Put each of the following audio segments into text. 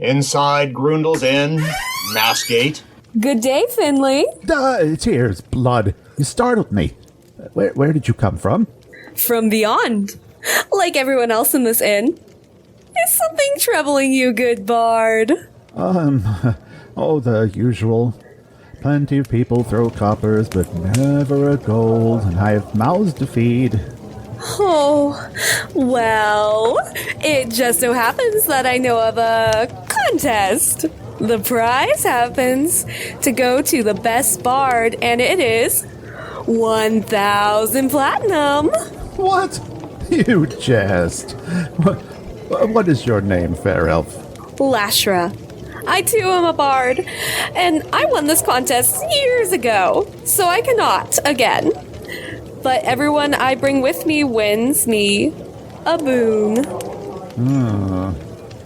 Inside Grundle's Inn, Massgate. Good day, Finley. Tears, blood. You startled me. Where did you come from? From beyond. Like everyone else in this inn. Is something troubling you, good bard? The usual. Plenty of people throw coppers, but never a gold, and I have mouths to feed. Oh, well, it just so happens that I know of a contest. The prize happens to go to the best bard, and it is 1,000 platinum. What? You jest. What is your name, fair elf? Lashra. I too am a bard, and I won this contest years ago, so I cannot again. But everyone I bring with me wins me a boon.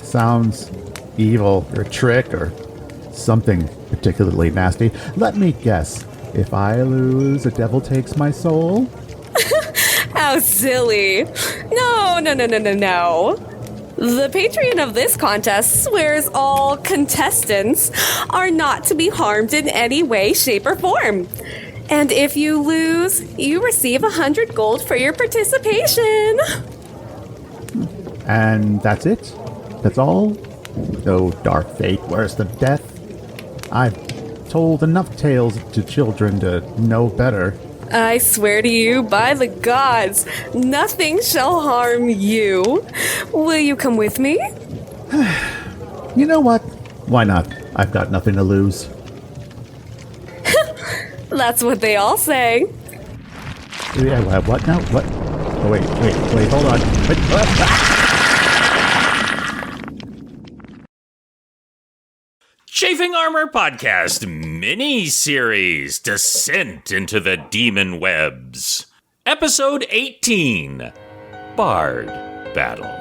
Sounds evil or trick or something particularly nasty. Let me guess. If I lose, the devil takes my soul? How silly. No. The patron of this contest swears all contestants are not to be harmed in any way, shape, or form. And if you lose, you receive 100 gold for your participation. And that's it? That's all? No dark fate worse than death? I've told enough tales to children to know better. I swear to you, by the gods, nothing shall harm you. Will you come with me? You know what? Why not? I've got nothing to lose. That's what they all say. Yeah, what now? What? Oh, wait, hold on. Chafing Armor Podcast mini-series, Descent into the Demon Webs. Episode 18, Bard Battle.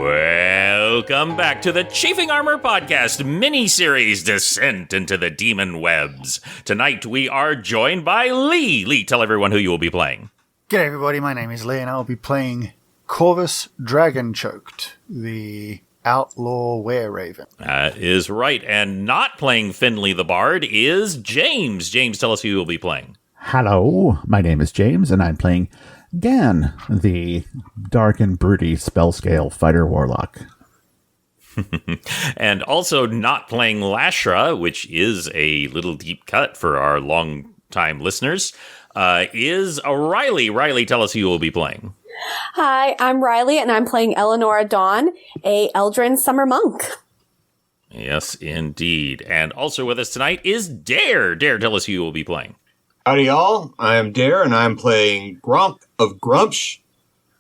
Welcome back to the Chafing Armor Podcast mini-series, Descent into the Demon Webs. Tonight we are joined by Lee. Lee, tell everyone who you will be playing. G'day everybody, my name is Lee and I'll be playing Corvus Dragonchoked, the outlaw were-raven. Is right, and not playing Finley the Bard is James. James, tell us who you will be playing. Hello, my name is James and I'm playing Gan, the dark and broody spell scale fighter warlock. And also not playing Lashra, which is a little deep cut for our long-time listeners, is Riley. Riley, tell us who you will be playing. Hi, I'm Riley, and I'm playing Elenora Dawn, a Eldrin summer monk. Yes, indeed. And also with us tonight is Dare. Dare, tell us who you will be playing. Howdy, y'all. I am Dare, and I'm playing Gronk of Grumsh,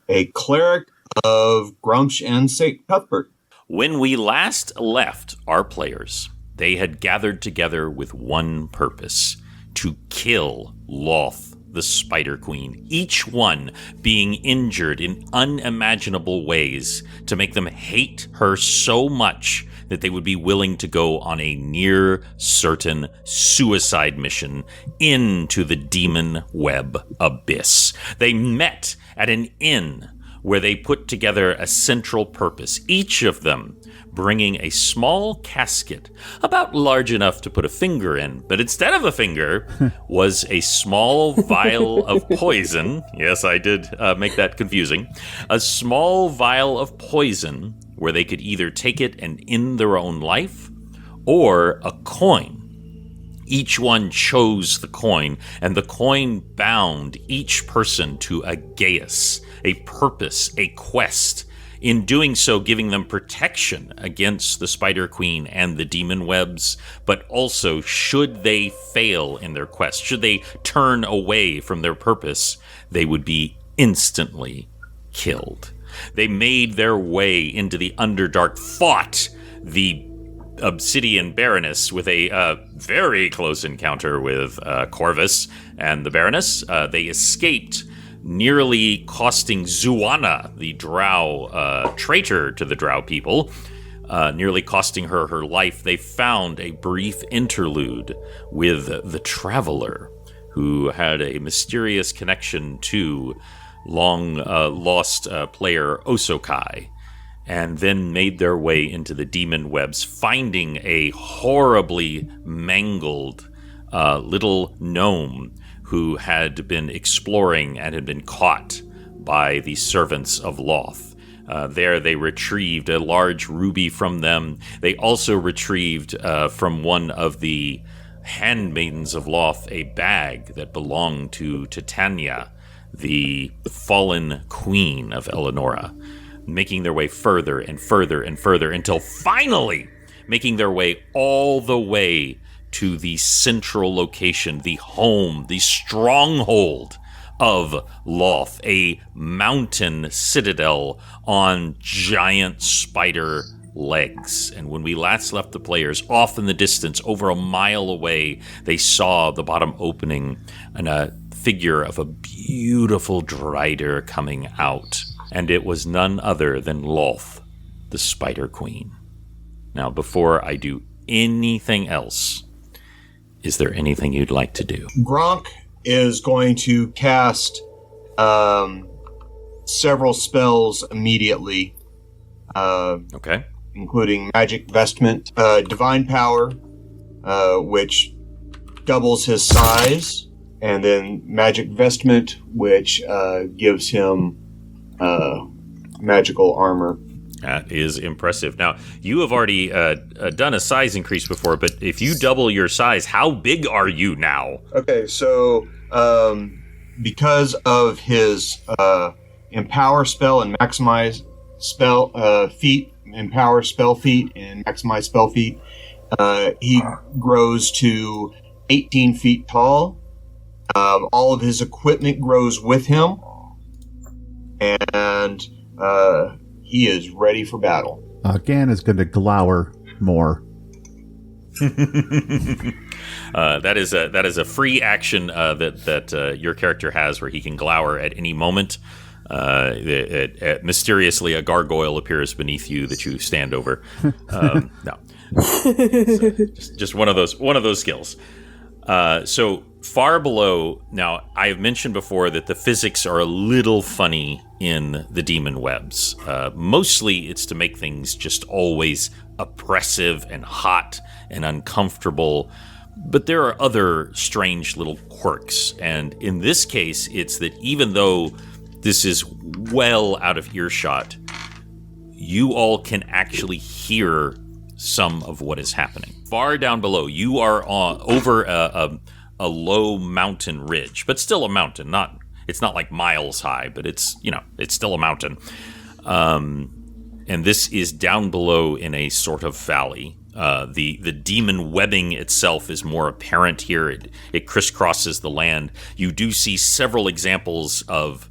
a cleric of Grumsh and St. Cuthbert. When we last left our players, they had gathered together with one purpose: to kill Lolth, the Spider Queen, each one being injured in unimaginable ways to make them hate her so much that they would be willing to go on a near certain suicide mission into the demon web abyss. They met at an inn where they put together a central purpose, each of them bringing a small casket about large enough to put a finger in, but instead of a finger was a small vial of poison. Yes, I did make that confusing. A small vial of poison where they could either take it and end their own life, or a coin. Each one chose the coin, and the coin bound each person to a geas, a purpose, a quest. In doing so, giving them protection against the Spider Queen and the demon webs, but also, should they fail in their quest, should they turn away from their purpose, they would be instantly killed. They made their way into the Underdark, fought the Obsidian Baroness with a very close encounter with Corvus and the Baroness. They escaped, nearly costing Zuana, the drow traitor to the drow people, nearly costing her her life. They found a brief interlude with the Traveler, who had a mysterious connection to long lost player Osokai, and then made their way into the demon webs, finding a horribly mangled little gnome who had been exploring and had been caught by the servants of Lolth. There they retrieved a large ruby from them. They also retrieved from one of the handmaidens of Lolth a bag that belonged to Titania, the fallen queen of Elenora, making their way further and further and further until finally making their way all the way to the central location, the home, the stronghold of Lolth, a mountain citadel on giant spider legs. And when we last left the players, off in the distance, over a mile away, they saw the bottom opening and a figure of a beautiful Drider coming out. And it was none other than Lolth, the Spider Queen. Now, before I do anything else, is there anything you'd like to do? Gronk is going to cast several spells immediately. Okay. Including Magic Vestment, Divine Power, which doubles his size, and then Magic Vestment, which gives him magical armor. That is impressive. Now, you have already done a size increase before, but if you double your size, how big are you now? Okay, so because of his Empower spell and Maximize spell feat, Empower spell feat and Maximize spell feat, he grows to 18 feet tall. All of his equipment grows with him, and he is ready for battle. Gan is going to glower more. That is a free action that your character has, where he can glower at any moment. Mysteriously, a gargoyle appears beneath you that you stand over. No, just one of those skills. So far below. Now, I have mentioned before that the physics are a little funny in the demon webs. Mostly, it's to make things just always oppressive and hot and uncomfortable. But there are other strange little quirks, and in this case, it's that even though this is well out of earshot, you all can actually hear some of what is happening. Far down below, you are over a low mountain ridge, but still a mountain. It's not like miles high, but it's still a mountain. And this is down below in a sort of valley. The demon webbing itself is more apparent here. It crisscrosses the land. You do see several examples of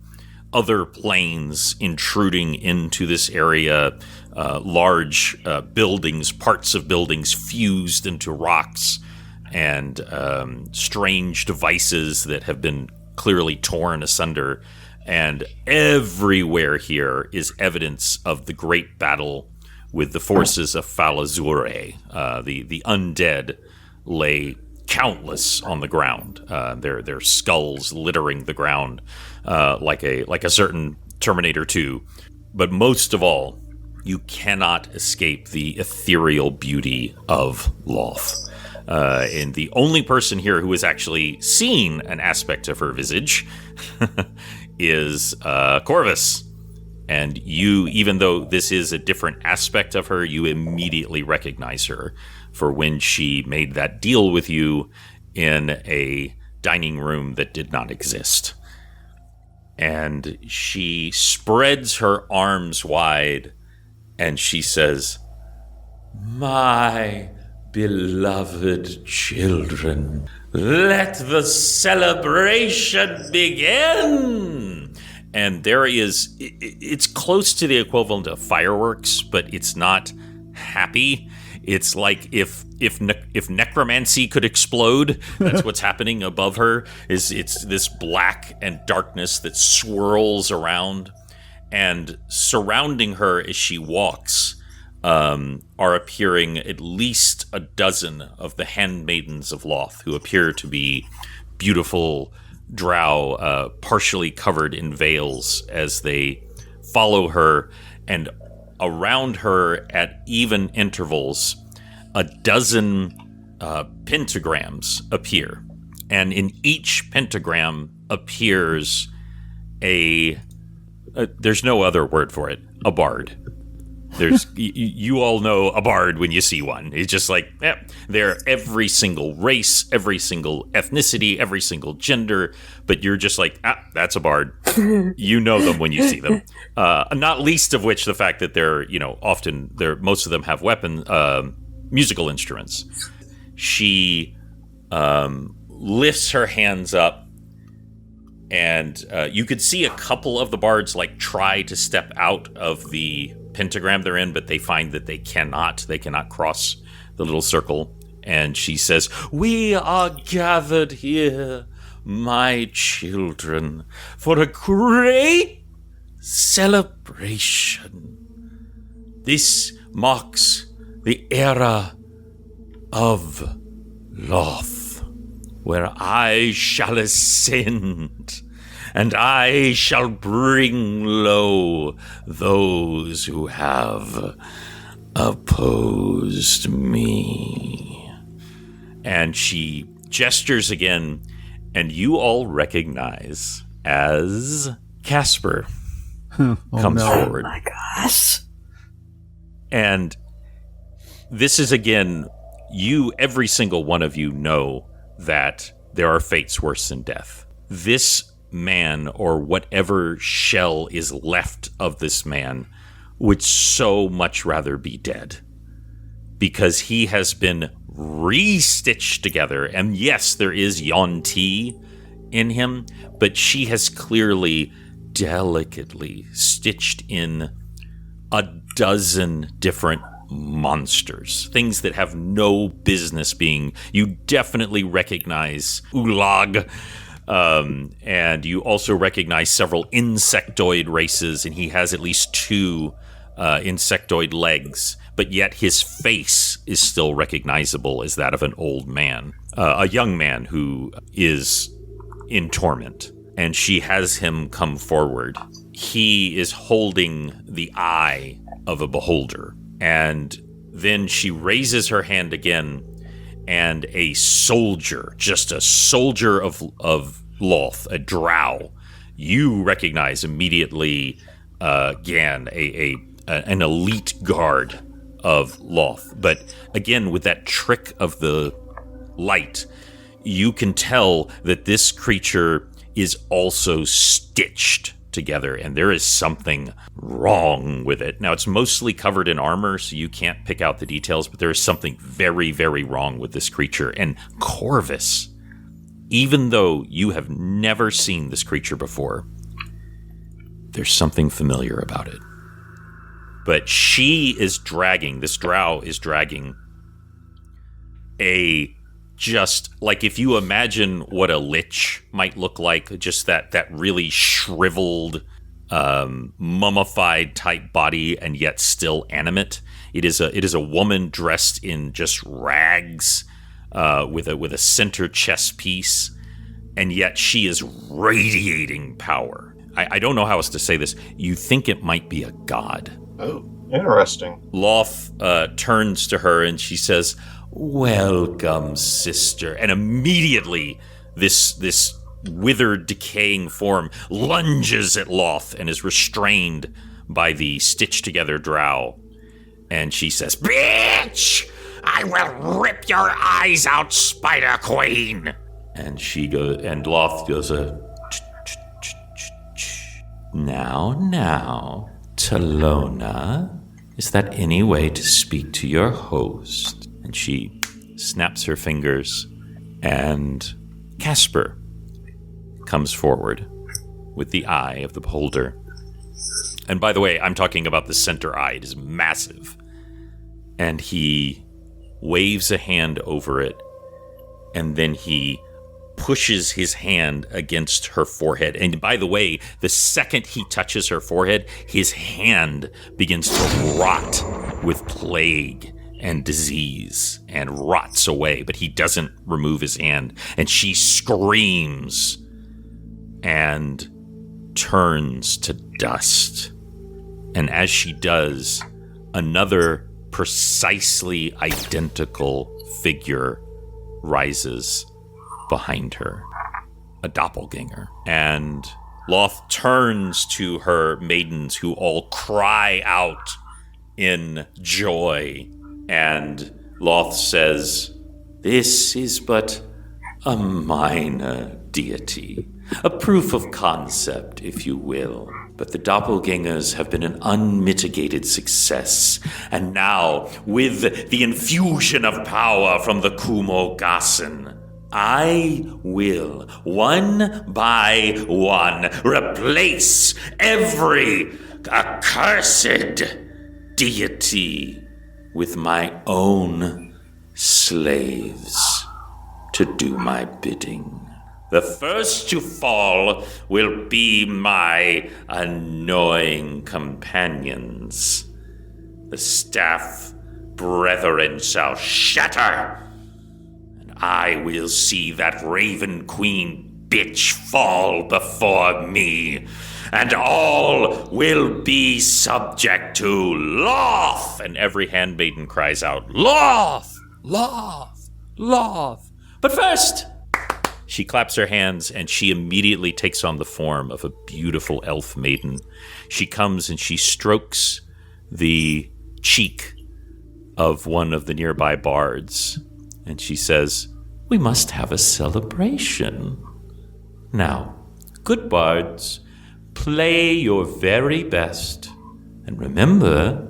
other planes intruding into this area, large buildings, parts of buildings fused into rocks, and strange devices that have been clearly torn asunder. And everywhere here is evidence of the great battle with the forces of Falazure. The undead lay countless on the ground, their skulls littering the ground like a certain Terminator 2. But most of all, you cannot escape the ethereal beauty of Lolth. And the only person here who has actually seen an aspect of her visage is Corvus. And you, even though this is a different aspect of her, you immediately recognize her for when she made that deal with you in a dining room that did not exist. And she spreads her arms wide and she says, "My beloved children, let the celebration begin." And there is, it's close to the equivalent of fireworks, but it's not happy. It's like if necromancy could explode, that's what's happening above her. It's this black and darkness that swirls around, and surrounding her as she walks are appearing at least a dozen of the handmaidens of Lolth, who appear to be beautiful drow, partially covered in veils, as they follow her, and around her at even intervals, a dozen pentagrams appear. And in each pentagram appears there's no other word for it, a bard. There's you all know a bard when you see one. It's just like, they're every single race, every single ethnicity, every single gender, but you're just like, that's a bard. You know them when you see them. Not least of which the fact that they're, most of them have musical instruments. She lifts her hands up, and you could see a couple of the bards try to step out of the pentagram they're in, but they find that they cannot cross the little circle. And she says, "We are gathered here, my children, for a great celebration. This marks the era of Lolth, where I shall ascend, and I shall bring low those who have opposed me." And she gestures again, and you all recognize as Casper comes forward. Oh my gosh. And this is, again, every single one of you know that there are fates worse than death. This man, or whatever shell is left of this man, would so much rather be dead, because he has been re-stitched together. And yes, there is Yuan-Ti in him, but she has clearly delicately stitched in a dozen different monsters, things that have no business being. You definitely recognize Ulag, and you also recognize several insectoid races, and he has at least 2 insectoid legs, but yet his face is still recognizable as that of an old man, a young man who is in torment. And she has him come forward. He is holding the eye of a beholder. And then she raises her hand again, and a soldier, just a soldier of Lolth, a drow, you recognize immediately, Gan, an elite guard of Lolth. But again, with that trick of the light, you can tell that this creature is also stitched together, and there is something wrong with it. Now, it's mostly covered in armor, so you can't pick out the details, but there is something very, very wrong with this creature. And Corvus, even though you have never seen this creature before, there's something familiar about it. But this drow is dragging just like, if you imagine what a lich might look like, just that really shriveled, mummified type body, and yet still animate. It is a woman dressed in just rags, with a center chest piece, and yet she is radiating power. I don't know how else to say this. You think it might be a god. Oh, interesting. Lolth turns to her and she says, "Welcome, sister." And immediately this withered, decaying form lunges at Lolth and is restrained by the stitched together drow. And she says, "Bitch! I will rip your eyes out, Spider Queen!" And Lolth goes, Now, Talona, is that any way to speak to your host?" And she snaps her fingers, and Casper comes forward with the eye of the beholder. And by the way, I'm talking about the center eye. It is massive. And he waves a hand over it, and then he pushes his hand against her forehead. And by the way, the second he touches her forehead, his hand begins to rot with plague and disease and rots away, but he doesn't remove his hand. And she screams and turns to dust. And as she does, another precisely identical figure rises behind her, a doppelganger. And Lolth turns to her maidens, who all cry out in joy. And Lolth says, "This is but a minor deity, a proof of concept, if you will. But the doppelgangers have been an unmitigated success. And now, with the infusion of power from the Kumo Gassen, I will, one by one, replace every accursed deity with my own slaves to do my bidding. The first to fall will be my annoying companions. The staff brethren shall shatter, and I will see that Raven Queen bitch fall before me, and all will be subject to Lolth." And every handmaiden cries out, "Lolth! Lolth! Lolth!" But first, she claps her hands, and she immediately takes on the form of a beautiful elf maiden. She comes and she strokes the cheek of one of the nearby bards, and she says, "We must have a celebration. Now, good bards, play your very best, and remember,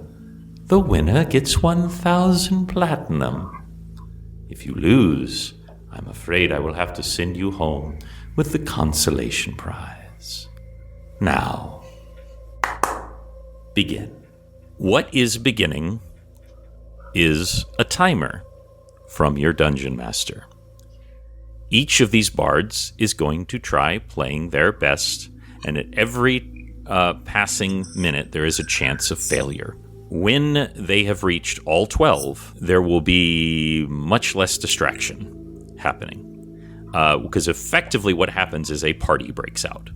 the winner gets 1,000 platinum. If you lose, I'm afraid I will have to send you home with the consolation prize. Now, begin." What is beginning is a timer from your dungeon master. Each of these bards is going to try playing their best, and at every passing minute there is a chance of failure. When they have reached all 12, there will be much less distraction happening, because effectively what happens is a party breaks out,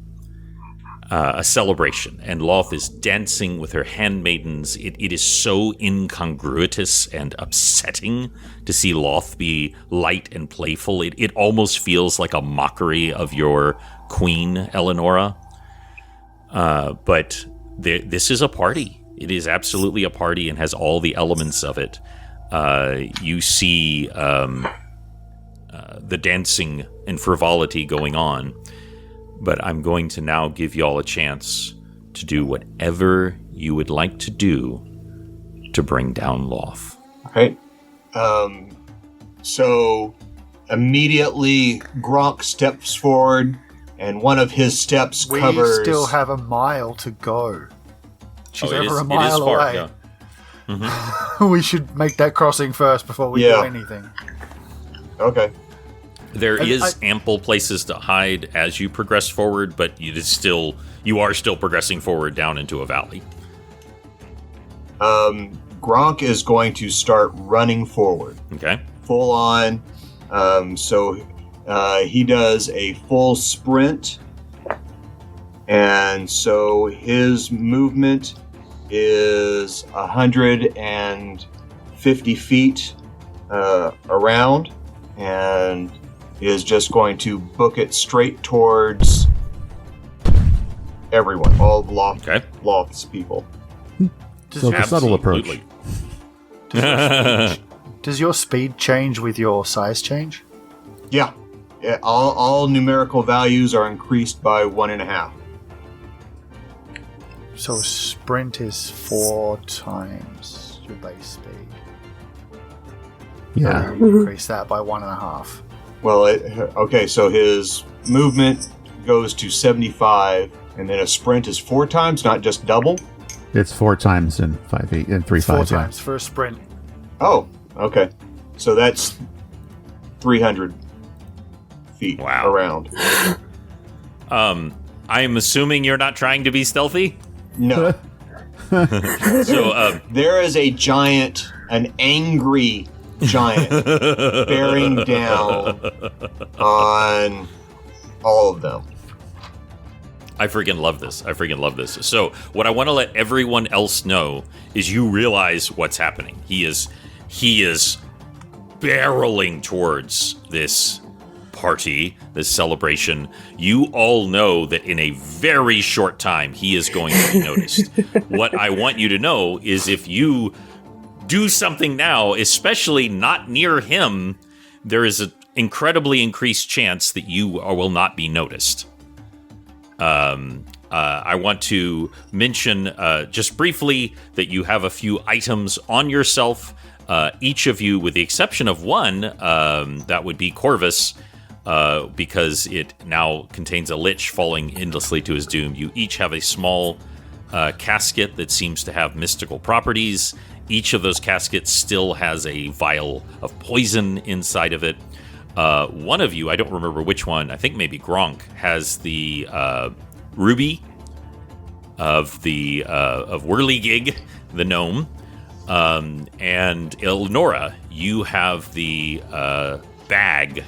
a celebration, and Lolth is dancing with her handmaidens. It is so incongruous and upsetting to see Lolth be light and playful. It almost feels like a mockery of your queen, Elenora. But this is a party. It is absolutely a party and has all the elements of it. You see the dancing and frivolity going on, but I'm going to now give y'all a chance to do whatever you would like to do to bring down Lolth. All right. So immediately Gronk steps forward, and one of his steps covers... We still have a mile to go. She's it over is- a mile it is far, away. yeah. We should make that crossing first before we do anything. Okay. There is ample places to hide as you progress forward, but you are still progressing forward down into a valley. Gronk is going to start running forward. Okay. Full on. So he does a full sprint. And so his movement is 150 feet around, and is just going to book it straight towards everyone, all of Lolth's people. So the subtle approach. Does your speed change with your size change? Yeah. All numerical values are increased by 1.5. So sprint is 4 times your base speed. Yeah. Increase that by 1.5. Well, okay, so his movement goes to 75, and then a sprint is 4 times, not just double? It's 4 times in 5.8 and 3.5. 4 times for a sprint. Oh, okay. So that's 300 feet around. I am assuming you're not trying to be stealthy? No. So, there is a giant, an angry giant, bearing down on all of them. I freaking love this. So what I want to let everyone else know is you realize what's happening. He is barreling towards this party, this celebration. You all know that in a very short time he is going to be noticed. What I want you to know is if you do something now, especially not near him, there is an incredibly increased chance that you will not be noticed. I want to mention just briefly that you have a few items on yourself. Each of you, with the exception of one, that would be Corvus, because it now contains a lich falling endlessly to his doom. You each have a small casket that seems to have mystical properties. Each of those caskets still has a vial of poison inside of it. One of you, I don't remember which one, I think maybe Gronk, has the ruby of Whirligig, the gnome. And Elenora, you have the bag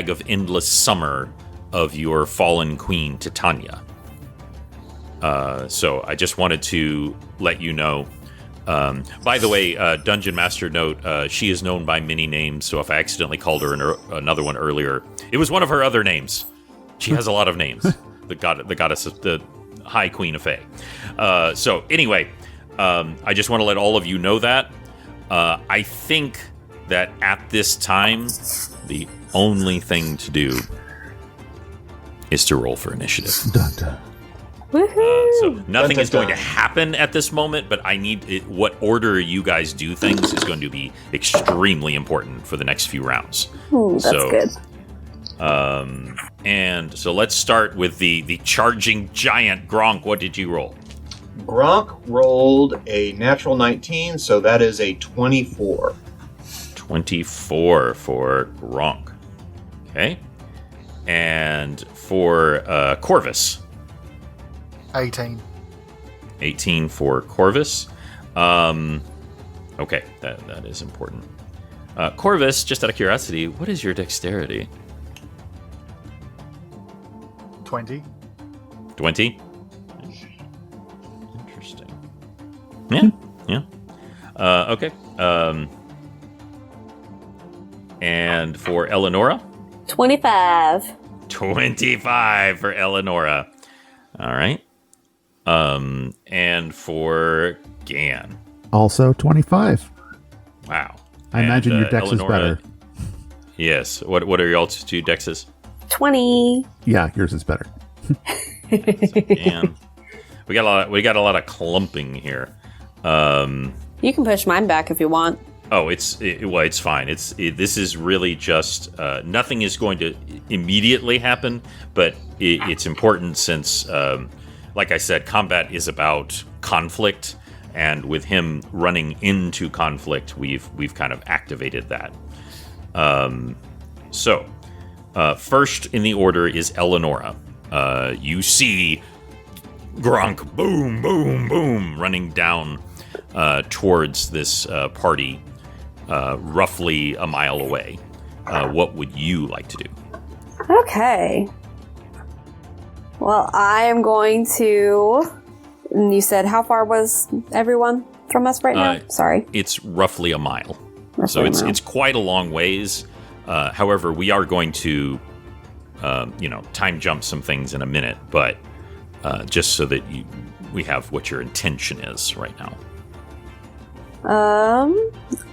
of endless summer of your fallen queen, Titania. So I just wanted to let you know. By the way, Dungeon Master note, she is known by many names, so if I accidentally called her another one earlier, it was one of her other names. She has a lot of names. the goddess, the High Queen of Fae. So anyway, I just want to let all of you know that. I think that at this time, the only thing to do is to roll for initiative. Dun, dun. So nothing is going to happen at this moment, but I need it, what order you guys do things is going to be extremely important for the next few rounds. Ooh, that's good. And so let's start with the charging giant. Gronk, what did you roll? Gronk rolled a natural 19, so that is a 24. 24 for Gronk. Okay. And for Corvus? 18. 18 for Corvus. Okay, that is important. Corvus, just out of curiosity, what is your dexterity? 20. 20? Interesting. Yeah. Okay. And for Elenora? 25. 25 for Elenora. All right. And for Gan? Also 25. Wow. I imagine your dex Elenora, is better. Yes. What are your two dexes? 20. Yeah, yours is better. Gan. We got a lot of clumping here. You can push mine back if you want. Oh, it's fine. This is really just nothing is going to immediately happen, but it's important since, like I said, combat is about conflict, and with him running into conflict, we've kind of activated that. So, first in the order is Elenora. You see Gronk, boom, boom, boom, running down towards this party. Roughly a mile away. What would you like to do? Okay. Well, I am going to... You said how far was everyone from us right now? Sorry. It's roughly a mile. Roughly So it's quite a long ways. However, we are going to, time jump some things in a minute, but just so that we have what your intention is right now.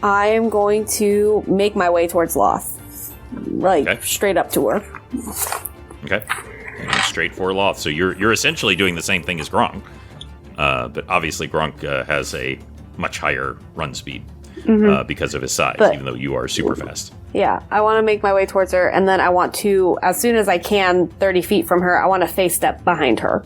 I am going to make my way towards Lolth. Straight up to her. Okay. And straight for Lolth. So you're essentially doing the same thing as Gronk. But obviously Gronk has a much higher run speed because of his size, even though you are super fast. Yeah, I want to make my way towards her, and then I want to, as soon as I can, 30 feet from her, I want to face step behind her.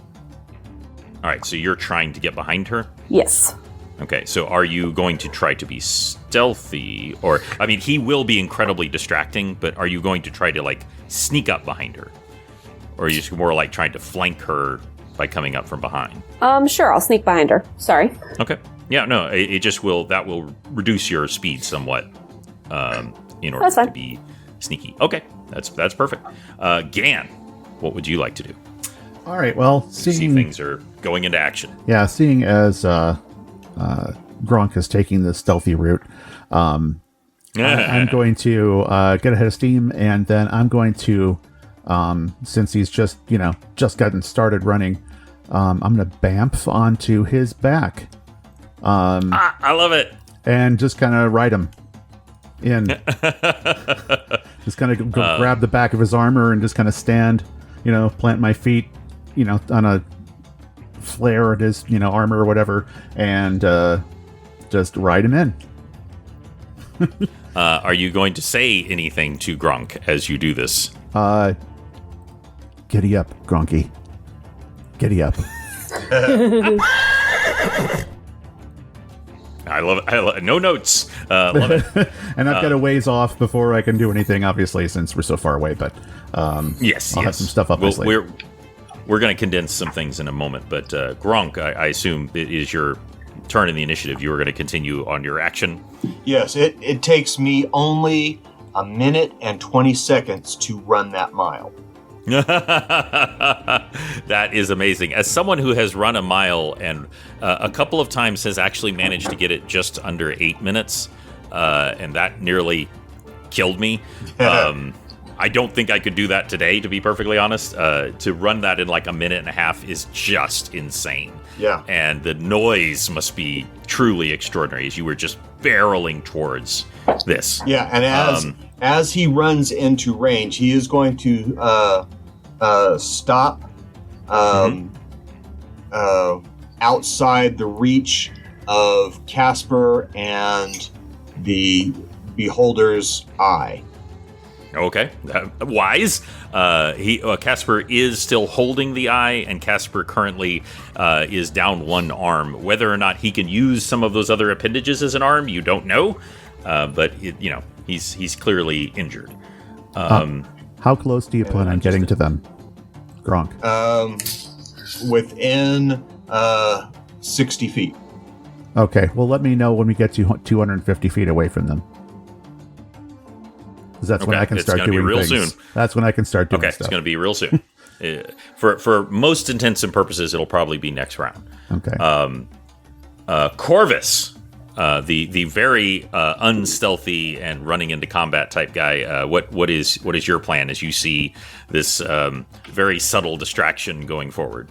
All right, so you're trying to get behind her? Yes. Okay, so are you going to try to be stealthy? Or, I mean, he will be incredibly distracting, but are you going to try to, sneak up behind her? Or are you just more like trying to flank her by coming up from behind? Sure, I'll sneak behind her. Sorry. Okay. Yeah, no, it just will, that will reduce your speed somewhat in order to be sneaky. Okay, that's perfect. Gan, what would you like to do? All right, well, See things are going into action. Yeah, seeing as Gronk is taking the stealthy route, I'm going to get ahead of steam, and then I'm going to, since he's just gotten started running, I'm going to bamf onto his back. I love it. And just kind of ride him in. Just kind of go grab the back of his armor and just kind of stand, plant my feet, on a flare at his, armor or whatever, and just ride him in. Are you going to say anything to Gronk as you do this? Giddy up, Gronky. Giddy up. I love it. No notes. Love it. And I've got a ways off before I can do anything, obviously, since we're so far away. But yes, I'll have some stuff up my sleeve. We're going to condense some things in a moment. But Gronk, I assume it is your turn in the initiative. You are going to continue on your action. Yes, it takes me only a minute and 20 seconds to run that mile. That is amazing. As someone who has run a mile and a couple of times has actually managed to get it just under 8 minutes, and that nearly killed me. I don't think I could do that today, to be perfectly honest. To run that in like a minute and a half is just insane. Yeah. And the noise must be truly extraordinary as you were just barreling towards this. Yeah, and as he runs into range, he is going to stop outside the reach of Casper and the Beholder's eye. Okay, wise. Casper is still holding the eye, and Casper currently is down one arm. Whether or not he can use some of those other appendages as an arm, you don't know. But he's clearly injured. How close do you plan on getting to them, Gronk? Within 60 feet. Okay, well, let me know when we get to 250 feet away from them. Because that's when I can start doing things. Soon. That's when I can start doing stuff. It's going to be real soon. For most intents and purposes, it'll probably be next round. Okay. Corvus, the very unstealthy and running into combat type guy. What is your plan as you see this very subtle distraction going forward?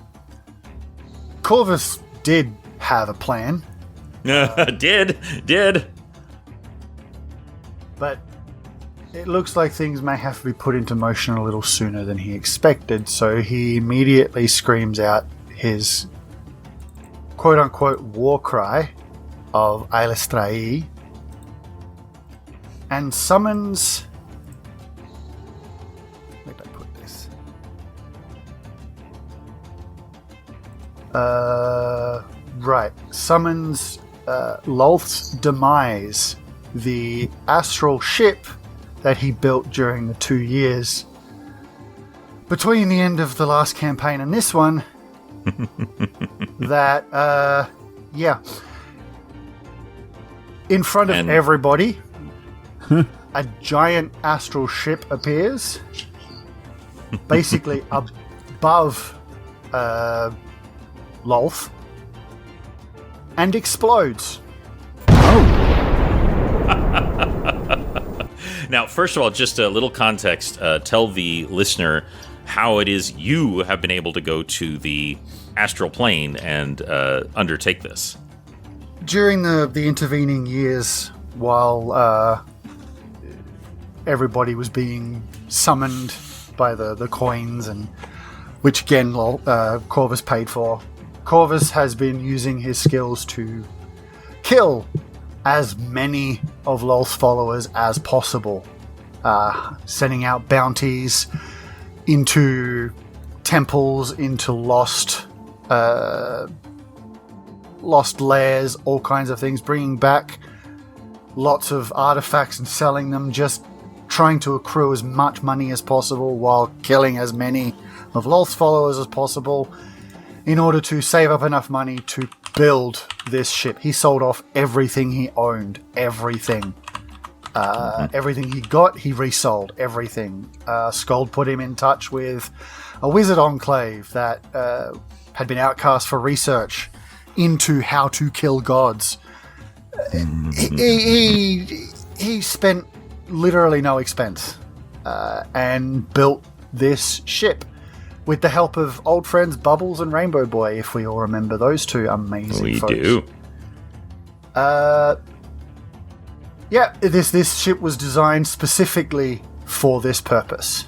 Corvus did have a plan. Did. But it looks like things may have to be put into motion a little sooner than he expected, so he immediately screams out his quote-unquote war cry of Ailestrai and summons... Where did I put this? Summons Lolth's Demise, the astral ship that he built during the 2 years between the end of the last campaign and this one. In front of everybody, a giant astral ship appears, basically above Lolth, and explodes. Now, first of all, just a little context. Tell the listener how it is you have been able to go to the astral plane and undertake this. During the intervening years, while everybody was being summoned by the coins, and which again Corvus paid for, Corvus has been using his skills to kill as many of Lolth's followers as possible, sending out bounties into temples, into lost lairs, all kinds of things, bringing back lots of artifacts and selling them, just trying to accrue as much money as possible while killing as many of Lolth's followers as possible in order to save up enough money to build this ship. He sold off everything he owned, everything, Everything he got, he resold. Everything. Skald put him in touch with a wizard enclave that had been outcast for research into how to kill gods. He spent literally no expense and built this ship with the help of old friends Bubbles and Rainbow Boy, if we all remember those two amazing folks. We do. Yeah, this ship was designed specifically for this purpose.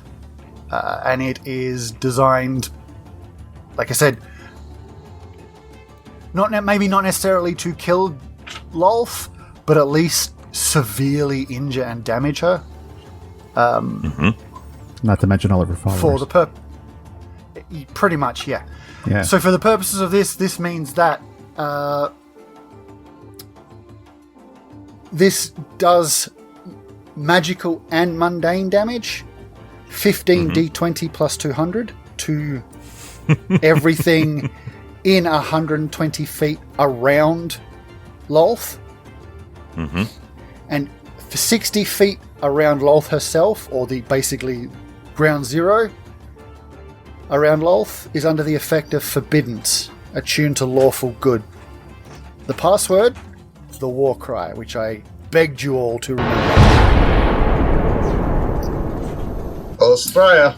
And it is designed, like I said, maybe not necessarily to kill Lolth, but at least severely injure and damage her. Not to mention all of her followers. For the purpose. Pretty much, yeah. So for the purposes of this means that this does magical and mundane damage, 15 d20 plus 200 to everything in 120 feet around Lolth. And for 60 feet around Lolth herself, or the basically ground zero around Lolth, is under the effect of forbiddance, attuned to lawful good. The password, the war cry, which I begged you all to remember. Australia.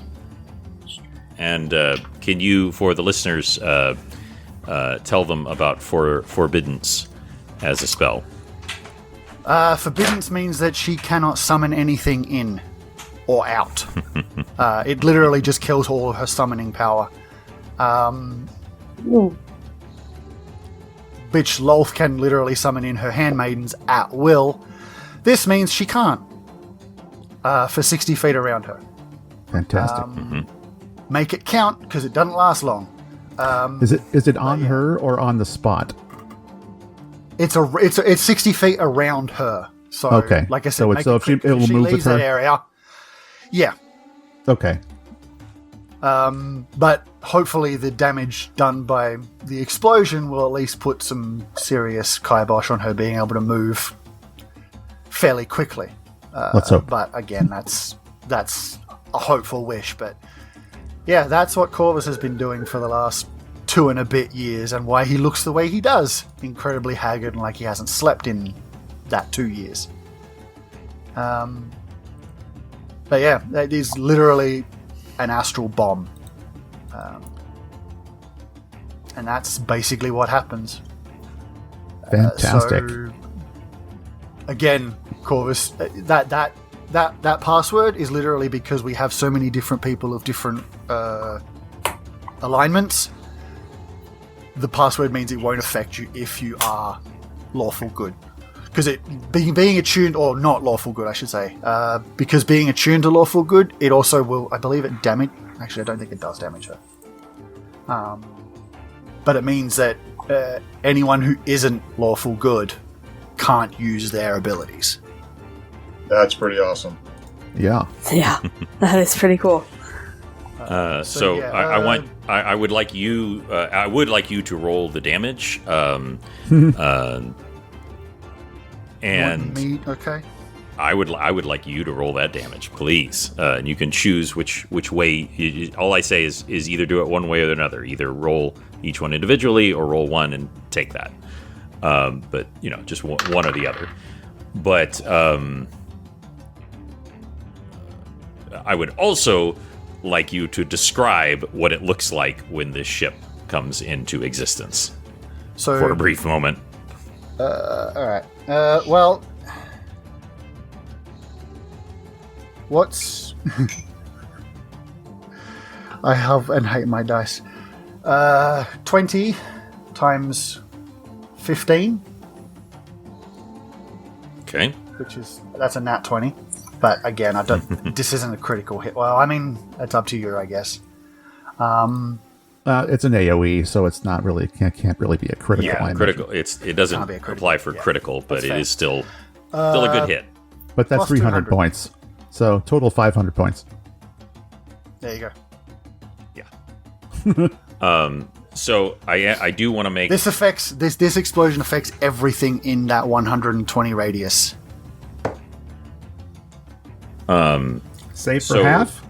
And can you, for the listeners, tell them about forbiddance as a spell? Forbiddance means that she cannot summon anything in or out. It literally just kills all of her summoning power. Which Lolth can literally summon in her handmaidens at will. This means she can't. For 60 feet around her. Fantastic. Make it count, because it doesn't last long. Is it on her or on the spot? It's 60 feet around her. So, okay. Like I said, if it will she move leaves with her. that area. Yeah. Okay. But hopefully the damage done by the explosion will at least put some serious kibosh on her being able to move fairly quickly. Let's hope. But again, that's a hopeful wish. But yeah, that's what Corvus has been doing for the last 2 and a bit years, and why he looks the way he does, incredibly haggard and like he hasn't slept in that 2 years. But yeah, it is literally an astral bomb. And that's basically what happens. Fantastic. So, again, Corvus, that password is literally because we have so many different people of different alignments. The password means it won't affect you if you are lawful good. Because being attuned, or not lawful good, I should say. Because being attuned to lawful good, it also will, I believe it damage. Actually, I don't think it does damage her. But it means that anyone who isn't lawful good can't use their abilities. That's pretty awesome. Yeah. Yeah, that is pretty cool. So yeah, I would like you to roll the damage. And me, okay. I would like you to roll that damage, please. And you can choose which way. All I say is either do it one way or another. Either roll each one individually or roll one and take that. But just one or the other. But I would also like you to describe what it looks like when this ship comes into existence. So for a brief moment. All right. Well, what's I have and hate my dice. 20 times 15. Okay. That's a nat 20. But again, I don't. This isn't a critical hit. Well, I mean, it's up to you, I guess. It's an AOE, so it's not really can't really be a critical. Yeah, critical. It doesn't apply for critical, but it is still a good hit. But that's 300 points. So total 500 points. There you go. Yeah. So I do want to make this explosion affects everything in that 120 radius. Save for half?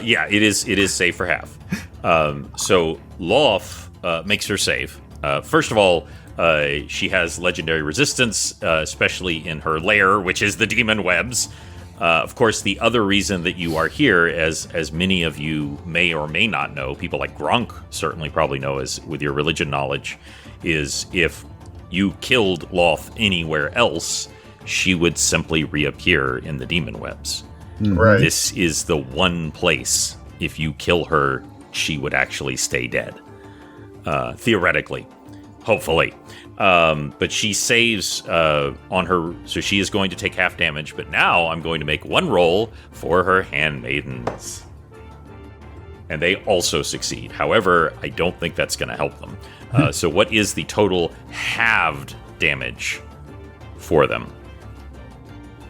Yeah, it is safe for half. So Lolth makes her save. First of all, she has legendary resistance, especially in her lair, which is the demon webs. Of course, the other reason that you are here, as many of you may or may not know, people like Gronk certainly probably know, as with your religion knowledge, is if you killed Lolth anywhere else, she would simply reappear in the demon webs. Right. This is the one place, if you kill her, she would actually stay dead. Theoretically. Hopefully. But she saves on her, so she is going to take half damage, but now I'm going to make one roll for her handmaidens. And they also succeed. However, I don't think that's going to help them. So what is the total halved damage for them?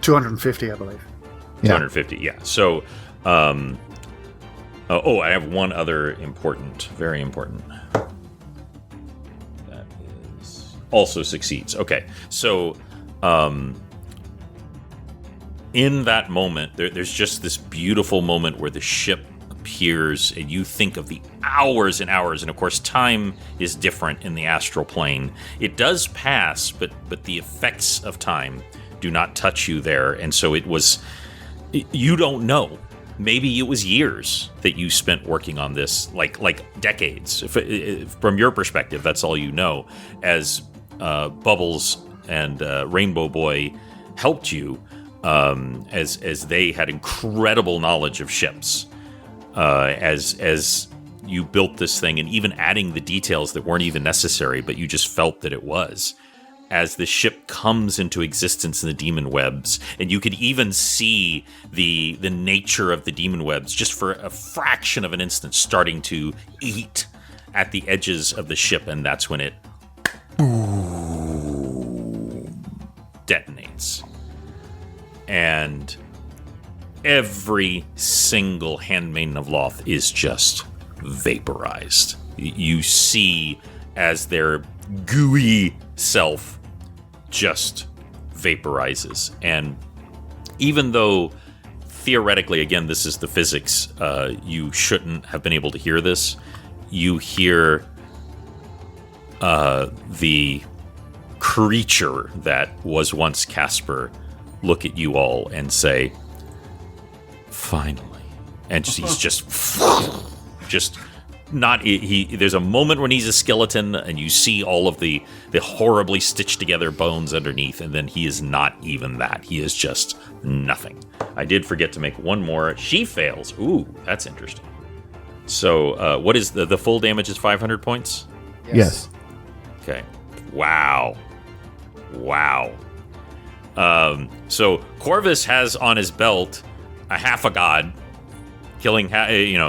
250, I believe. 250, yeah. So, I have one other very important. That is also succeeds. Okay, so in that moment, there's just this beautiful moment where the ship appears, and you think of the hours and hours, and of course, time is different in the astral plane. It does pass, but the effects of time do not touch you there, and so it was. You don't know. Maybe it was years that you spent working on this, like decades. If from your perspective, that's all you know. As Bubbles and Rainbow Boy helped you, as they had incredible knowledge of ships, as you built this thing, and even adding the details that weren't even necessary, but you just felt that it was. As the ship comes into existence in the demon webs, and you could even see the nature of the demon webs just for a fraction of an instant starting to eat at the edges of the ship, and that's when it detonates. And every single handmaiden of Lolth is just vaporized. You see as their gooey self just vaporizes. And even though theoretically, again, this is the physics, you shouldn't have been able to hear this, you hear the creature that was once Casper look at you all and say, finally. And he's just not there's a moment when he's a skeleton and you see all of the horribly stitched together bones underneath, and then he is not even that. He is just nothing. I did forget to make one more. She fails. Ooh, that's interesting. So what is the full damage is 500 points? Yes. Okay. Wow. So Corvus has on his belt a half a god. Killing,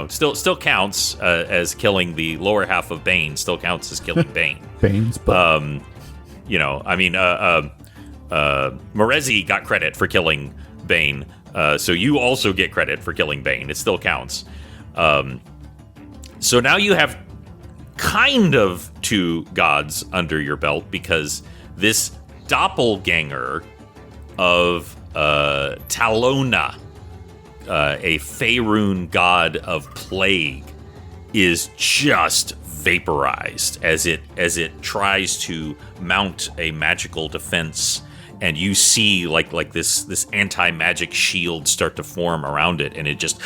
still counts as killing the lower half of Bane. Still counts as killing Bane. Bane's butt. Morezi got credit for killing Bane, so you also get credit for killing Bane. It still counts. So now you have kind of two gods under your belt, because this doppelganger of Talona, a Faerun god of plague, is just vaporized as it tries to mount a magical defense, and you see like this anti-magic shield start to form around it, and it just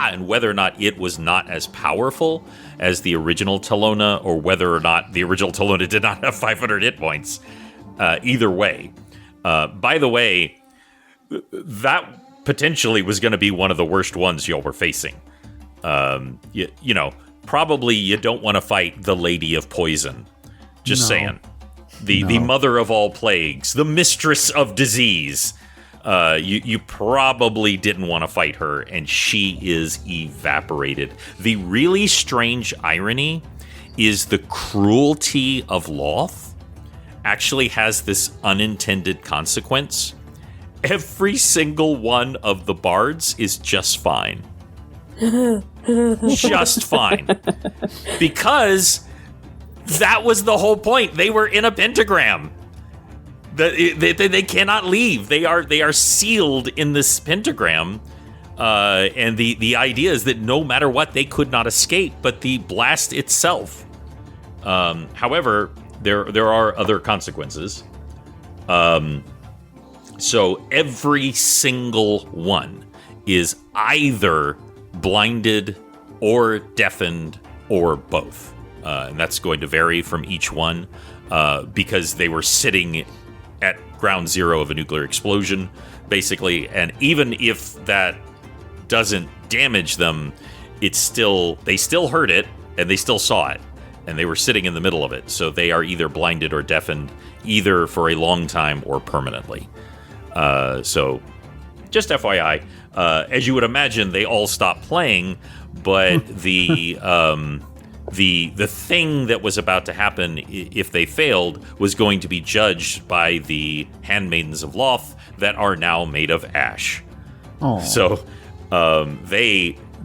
and whether or not it was not as powerful as the original Talona, or whether or not the original Talona did not have 500 hit points, either way. By the way, that potentially was going to be one of the worst ones y'all were facing. Probably you don't want to fight the Lady of Poison. Just saying. The mother of all plagues, the mistress of disease. You probably didn't want to fight her, and she is evaporated. The really strange irony is the cruelty of Lolth actually has this unintended consequence. Every single one of the bards is just fine. Just fine. Because that was the whole point. They were in a pentagram. They cannot leave. They are sealed in this pentagram. And the idea is that no matter what, they could not escape, but the blast itself. However, there are other consequences. So every single one is either blinded or deafened or both. And that's going to vary from each one because they were sitting at ground zero of a nuclear explosion, basically. And even if that doesn't damage them, they still heard it and they still saw it. And they were sitting in the middle of it. So they are either blinded or deafened, either for a long time or permanently. So just FYI, as you would imagine, they all stopped playing, but the thing that was about to happen if they failed was going to be judged by the handmaidens of Lolth that are now made of ash. Aww. So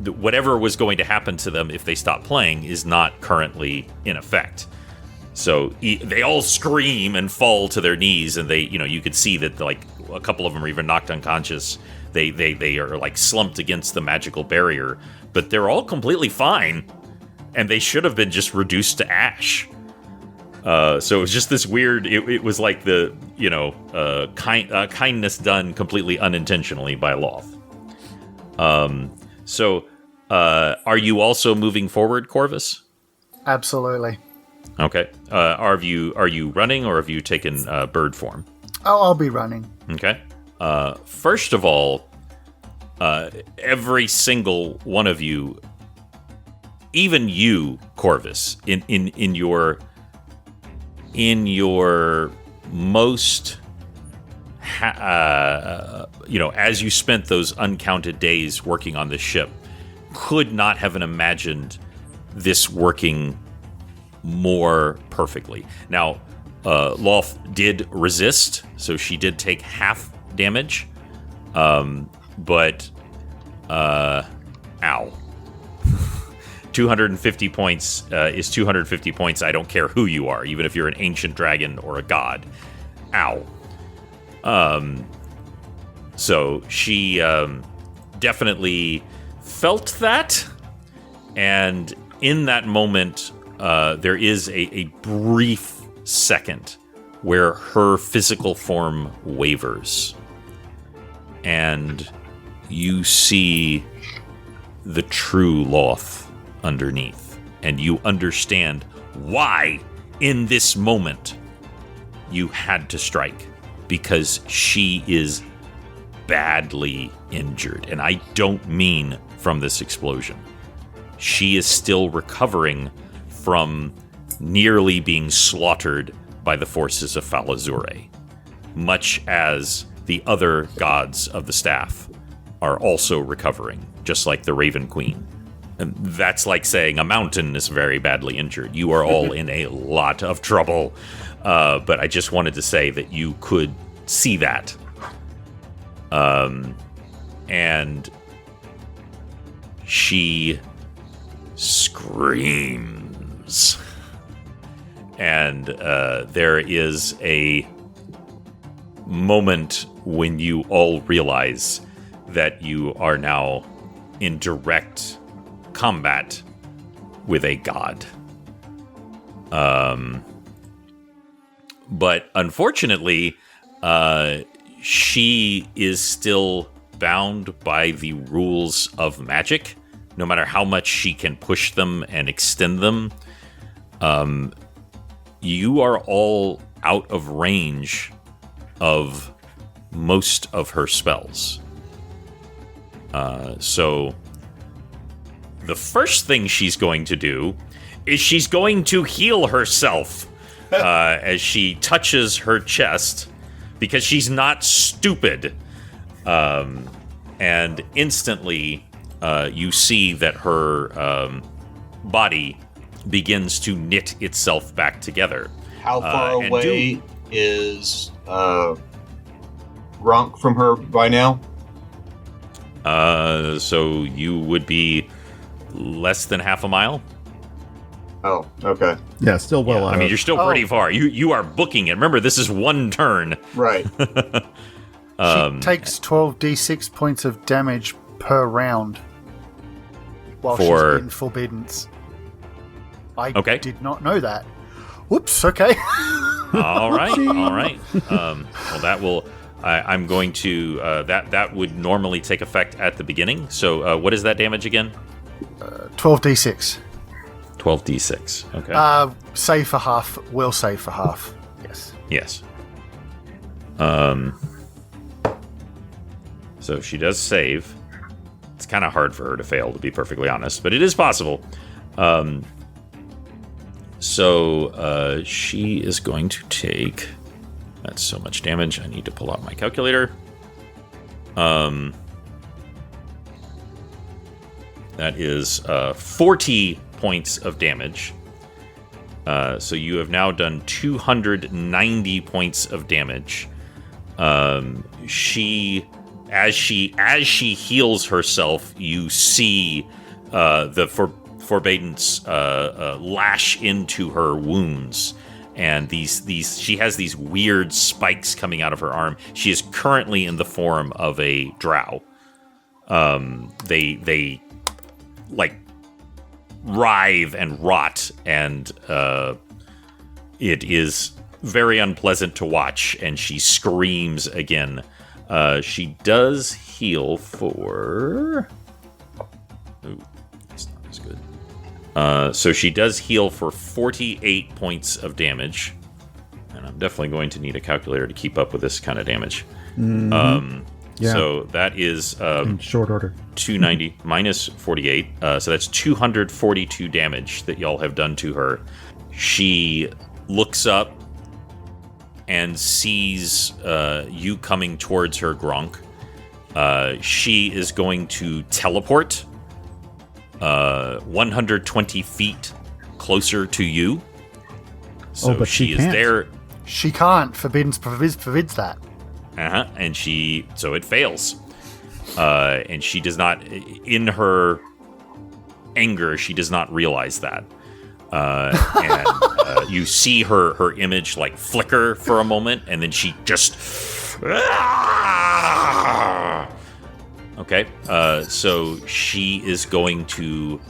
whatever was going to happen to them if they stopped playing is not currently in effect. So they all scream and fall to their knees, and you could see that like a couple of them are even knocked unconscious. They are like slumped against the magical barrier, but they're all completely fine, and they should have been just reduced to ash. So it was just this weird. It was like the kindness done completely unintentionally by Lolth. So are you also moving forward, Corvus? Absolutely. Okay. Are you running, or have you taken bird form? Oh, I'll be running. Okay. First of all, every single one of you, even you, Corvus, in your most, as you spent those uncounted days working on this ship, could not have imagined this working more perfectly. Now, Lolth did resist, so she did take half damage, but ow. 250 points is 250 points. I don't care who you are, even if you're an ancient dragon or a god. Ow. So she definitely felt that, and in that moment, there is a brief second where her physical form wavers, and you see the true Lolth underneath, and you understand why in this moment you had to strike, because she is badly injured, and I don't mean from this explosion. She is still recovering from nearly being slaughtered by the forces of Falazure, much as the other gods of the staff are also recovering, just like the Raven Queen. And that's like saying a mountain is very badly injured. You are all in a lot of trouble. But I just wanted to say that you could see that. And she screams. And there is a moment when you all realize that you are now in direct combat with a god. But unfortunately, she is still bound by the rules of magic, no matter how much she can push them and extend them. You are all out of range of most of her spells. So the first thing she's going to do is she's going to heal herself as she touches her chest, because she's not stupid. And instantly you see that her body begins to knit itself back together. How far away is Gronk from her by now? So you would be less than half a mile. Oh, okay. Yeah, still well out. I mean, you're still pretty far. You are booking it. Remember, this is one turn. Right. She takes 12d6 points of damage per round while she's in forbiddance. I did not know that. Whoops, okay. All right. Well, that will... I'm going to... that would normally take effect at the beginning. So what is that damage again? 12d6. 12d6. Okay. Save for half. Will save for half. Yes. So she does save. It's kind of hard for her to fail, to be perfectly honest, but it is possible. So she is going to take... That's so much damage. I need to pull out my calculator. That is 40 points of damage. So you have now done 290 points of damage. As she heals herself, you see the Forbidance lash into her wounds, and she has these weird spikes coming out of her arm. She is currently in the form of a drow. They like writhe and rot, and it is very unpleasant to watch, and she screams again. She does heal for... Ooh, that's not as good. So she does heal for 48 points of damage, and I'm definitely going to need a calculator to keep up with this kind of damage. Yeah. So that is... in short order. 290 minus 48. So that's 242 damage that y'all have done to her. She looks up and sees you coming towards her, Gronk. She is going to teleport 120 feet closer to you. So but she is can't. there. She can't. Forbids that. And so it fails. And she does not, in her anger, she does not realize that. And you see her image like flicker for a moment, and then she just... Okay, so she is going to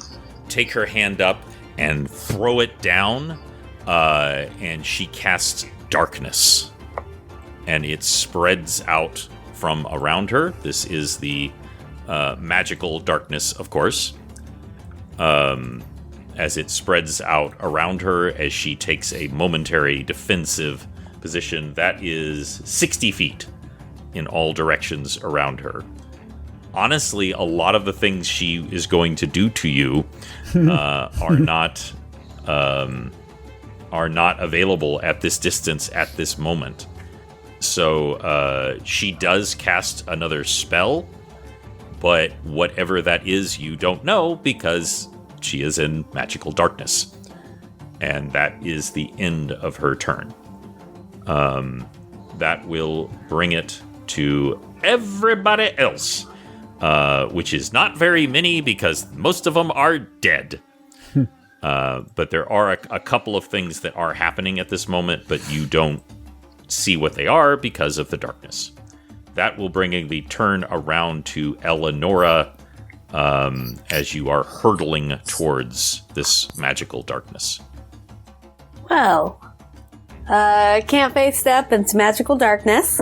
take her hand up and throw it down, and she casts Darkness. And it spreads out from around her. This is the magical darkness, of course. As it spreads out around her as she takes a momentary defensive position. That is 60 feet in all directions around her. Honestly, a lot of the things she is going to do to you are not available at this distance at this moment. So she does cast another spell, but whatever that is, you don't know because she is in magical darkness. And that is the end of her turn. That will bring it to everybody else, which is not very many because most of them are dead. But there are a couple of things that are happening at this moment, but you don't see what they are because of the darkness. That will bring the turn around to Elenora, as you are hurtling towards this magical darkness. Well, can't face step into magical darkness.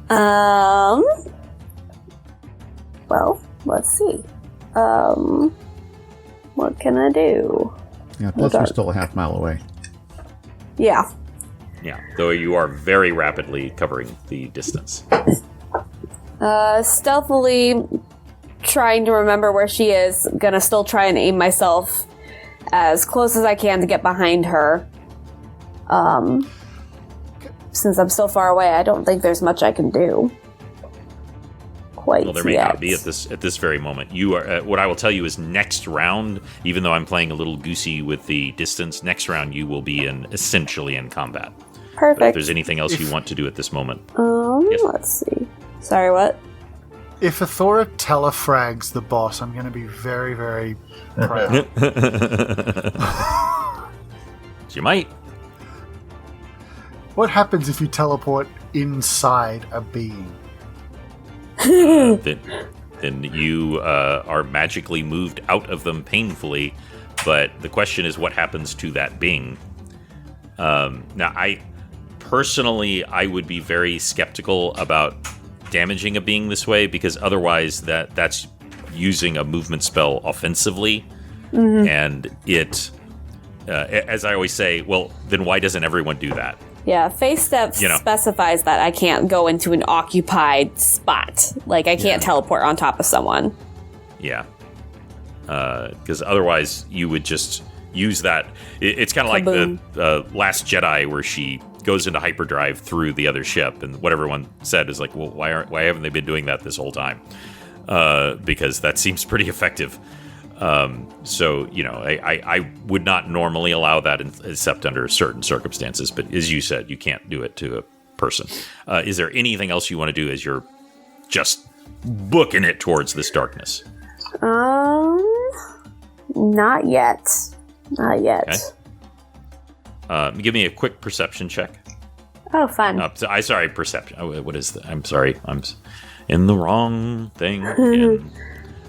Well, let's see. What can I do? Yeah, plus we're still a half mile away. Yeah. Yeah, though you are very rapidly covering the distance. Stealthily trying to remember where she is. Gonna still try and aim myself as close as I can to get behind her. Since I'm so far away, I don't think there's much I can do. Well, there may not be at this very moment. You are. What I will tell you is next round, even though I'm playing a little goosey with the distance, next round you will be essentially in combat. Perfect. But if there's anything else you want to do at this moment, yes. Let's see. Sorry, what? If Athora telefrags the boss, I'm going to be very, very proud. You might. What happens if you teleport inside a being? Then you are magically moved out of them painfully. But the question is, what happens to that being? Now, I would be very skeptical about damaging a being this way, because otherwise that's using a movement spell offensively. And it, as I always say, well, then why doesn't everyone do that? Yeah, Face Step specifies that I can't go into an occupied spot. Like, I can't teleport on top of someone. Yeah. Because otherwise you would just use that. It's kind of like the Last Jedi, where she goes into hyperdrive through the other ship, and what everyone said is like, well, why haven't they been doing that this whole time? Because that seems pretty effective. So, I would not normally allow that except under certain circumstances. But as you said, you can't do it to a person. Is there anything else you want to do as you're just booking it towards this darkness? Not yet. Not yet. Okay. Give me a quick perception check. Oh, fun. Perception. Oh, what is that? I'm sorry. I'm in the wrong thing.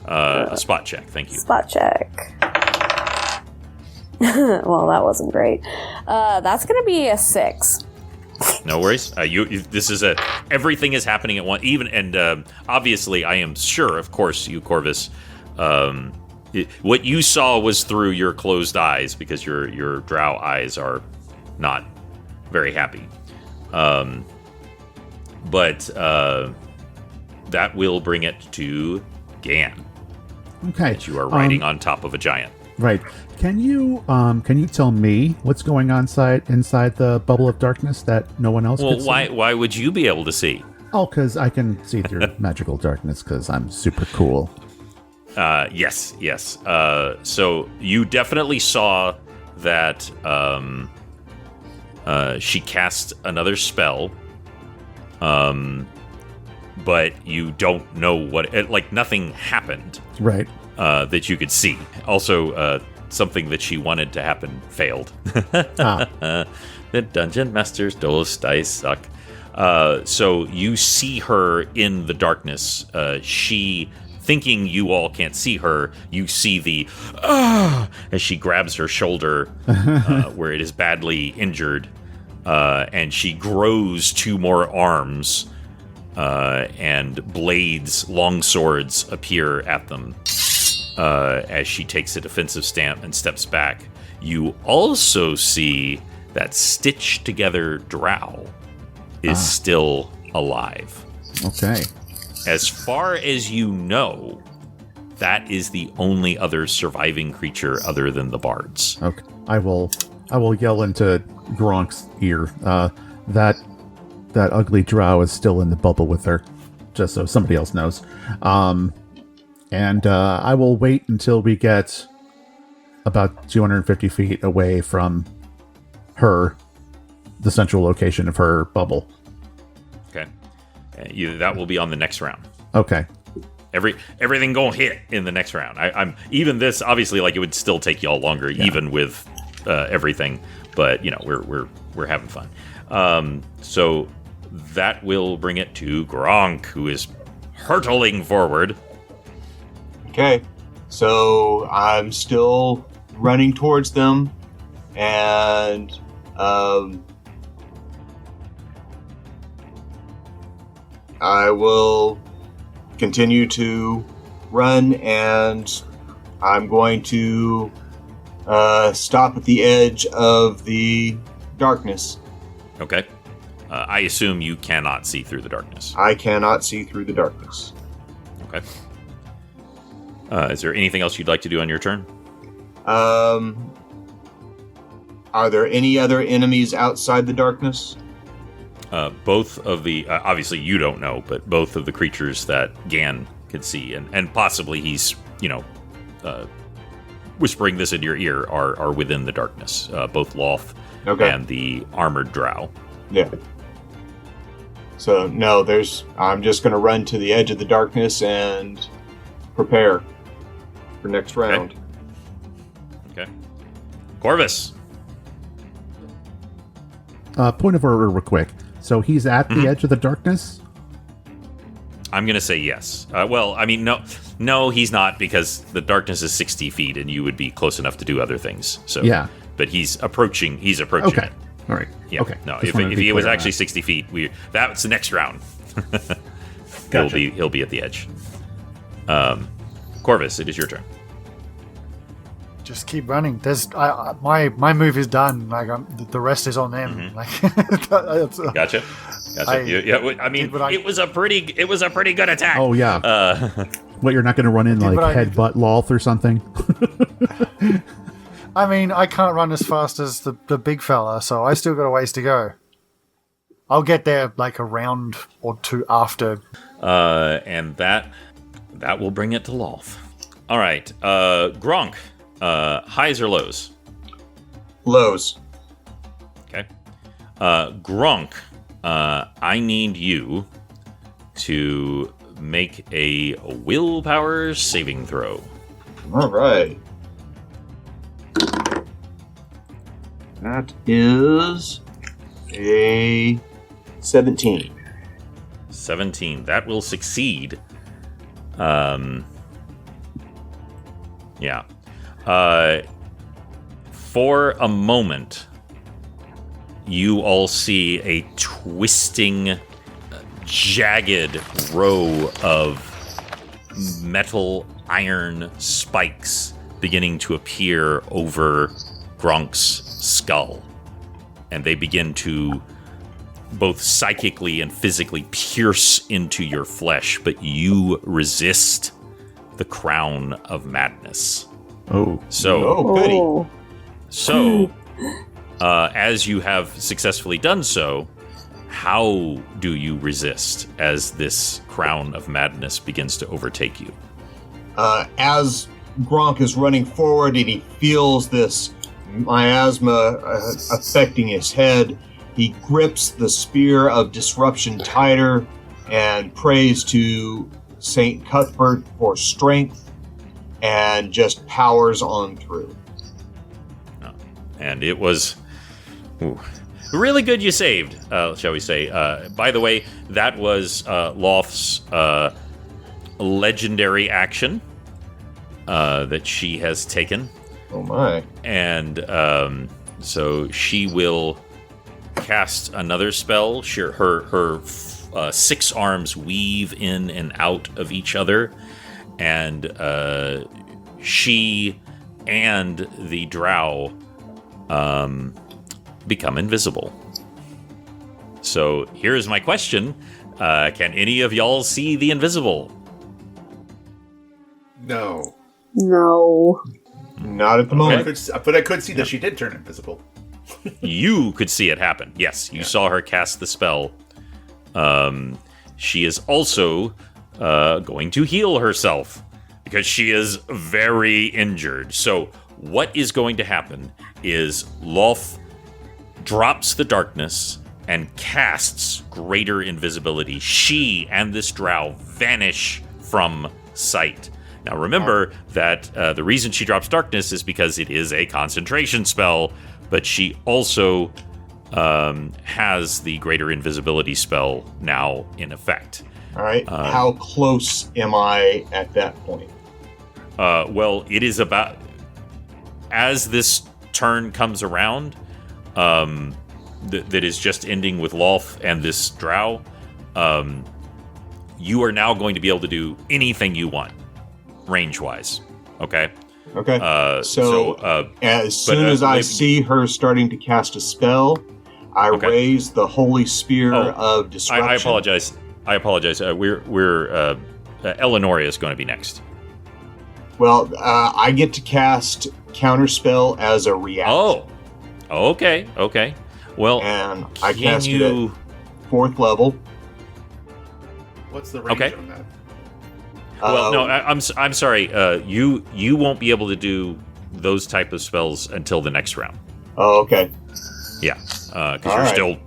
A spot check. Thank you. Spot check. Well, that wasn't great. That's going to be a 6. No worries. This is everything is happening at once. Obviously, I am sure, of course, you, Corvus, what you saw was through your closed eyes, because your drow eyes are not very happy. But that will bring it to Gan. Okay. That you are riding on top of a giant. Right. Can you tell me what's going on inside the bubble of darkness that no one else can see? Well, why would you be able to see? Oh, because I can see through magical darkness, because I'm super cool. Yes. So you definitely saw that she cast another spell, but you don't know what. Nothing happened, right? That you could see. Also, something that she wanted to happen failed. The Dungeon Master's Duelist dice suck. So you see her in the darkness. She, thinking you all can't see her, you see the as she grabs her shoulder where it is badly injured, and she grows 2 more arms, and blades, long swords appear at them as she takes a defensive stance and steps back. You also see that stitched together drow is still alive. Okay. As far as you know, that is the only other surviving creature other than the bards. Okay. I will yell into Gronk's ear. That ugly drow is still in the bubble with her, just so somebody else knows. And I will wait until we get about 250 feet away from her, the central location of her bubble. Okay. That will be on the next round. Okay. Everything gonna hit in the next round. I'm even this, obviously, it would still take y'all longer, even with everything. But we're having fun. So that will bring it to Gronk, who is hurtling forward. Okay, so I'm still running towards them, and I will continue to run, and I'm going to stop at the edge of the darkness. Okay. I assume you cannot see through the darkness. I cannot see through the darkness. Okay. Is there anything else you'd like to do on your turn? Are there any other enemies outside the darkness? Both of the... obviously, you don't know, but both of the creatures that Gan can see, and possibly he's, whispering this into your ear, are within the darkness. Both Lolth and the armored drow. Yeah. So, no, I'm just going to run to the edge of the darkness and prepare for next round. Okay. Corvus. Point of order, real quick. So he's at the edge of the darkness. I'm going to say yes. Well, I mean, no, he's not, because the darkness is 60 feet, and you would be close enough to do other things. So yeah, but he's approaching. Okay, it. all right. Yeah. Okay. No, if he was actually 60 feet, that's the next round. Gotcha. He'll be at the edge. Corvus, it is your turn. Just keep running. My move is done. Like the rest is on them. Like Gotcha. I mean, it was a pretty good attack. Oh yeah. What, you're not going to run in like headbutt Lolth or something? I mean, I can't run as fast as the big fella, so I still got a ways to go. I'll get there like a round or two after. And that will bring it to Lolth. All right, Gronk, highs or lows? Lows. Okay. Gronk, I need you to make a willpower saving throw. All right. That is a 17. 17. That will succeed. Yeah. For a moment, you all see a twisting, jagged row of metal iron spikes beginning to appear over Gronk's skull. And they begin to both psychically and physically pierce into your flesh, but you resist the crown of madness. Oh. So, goody. So, as you have successfully done so, how do you resist as this crown of madness begins to overtake you? As Gronk is running forward and he feels this miasma affecting his head, he grips the spear of disruption tighter and prays to Saint Cuthbert for strength and just powers on through. And it was really good you saved, shall we say. By the way, that was Lolth's legendary action that she has taken. Oh my. And so she will cast another spell. Her 6 arms weave in and out of each other, and she and the drow become invisible. So here's my question. Can any of y'all see the invisible? No. Not at the moment. But I could see that she did turn invisible. You could see it happen. Yes, you saw her cast the spell. She is also going to heal herself because she is very injured. So what is going to happen is Lolth drops the darkness and casts greater invisibility. She and this drow vanish from sight. Now remember that the reason she drops darkness is because it is a concentration spell, but she also has the greater invisibility spell now in effect. All right. How close am I at that point? Well, it is about... As this turn comes around, that is just ending with Lolth and this drow, you are now going to be able to do anything you want, range-wise. Okay? Okay. As soon as I see her starting to cast a spell, I raise the holy spear of disruption. I apologize. We're Elenora is going to be next. Well, I get to cast counterspell as a reaction. Oh, okay. Well, and I cast it at 4th level. What's the range on that? Well, no, I'm sorry. You won't be able to do those type of spells until the next round. Oh, okay. Yeah, because you're still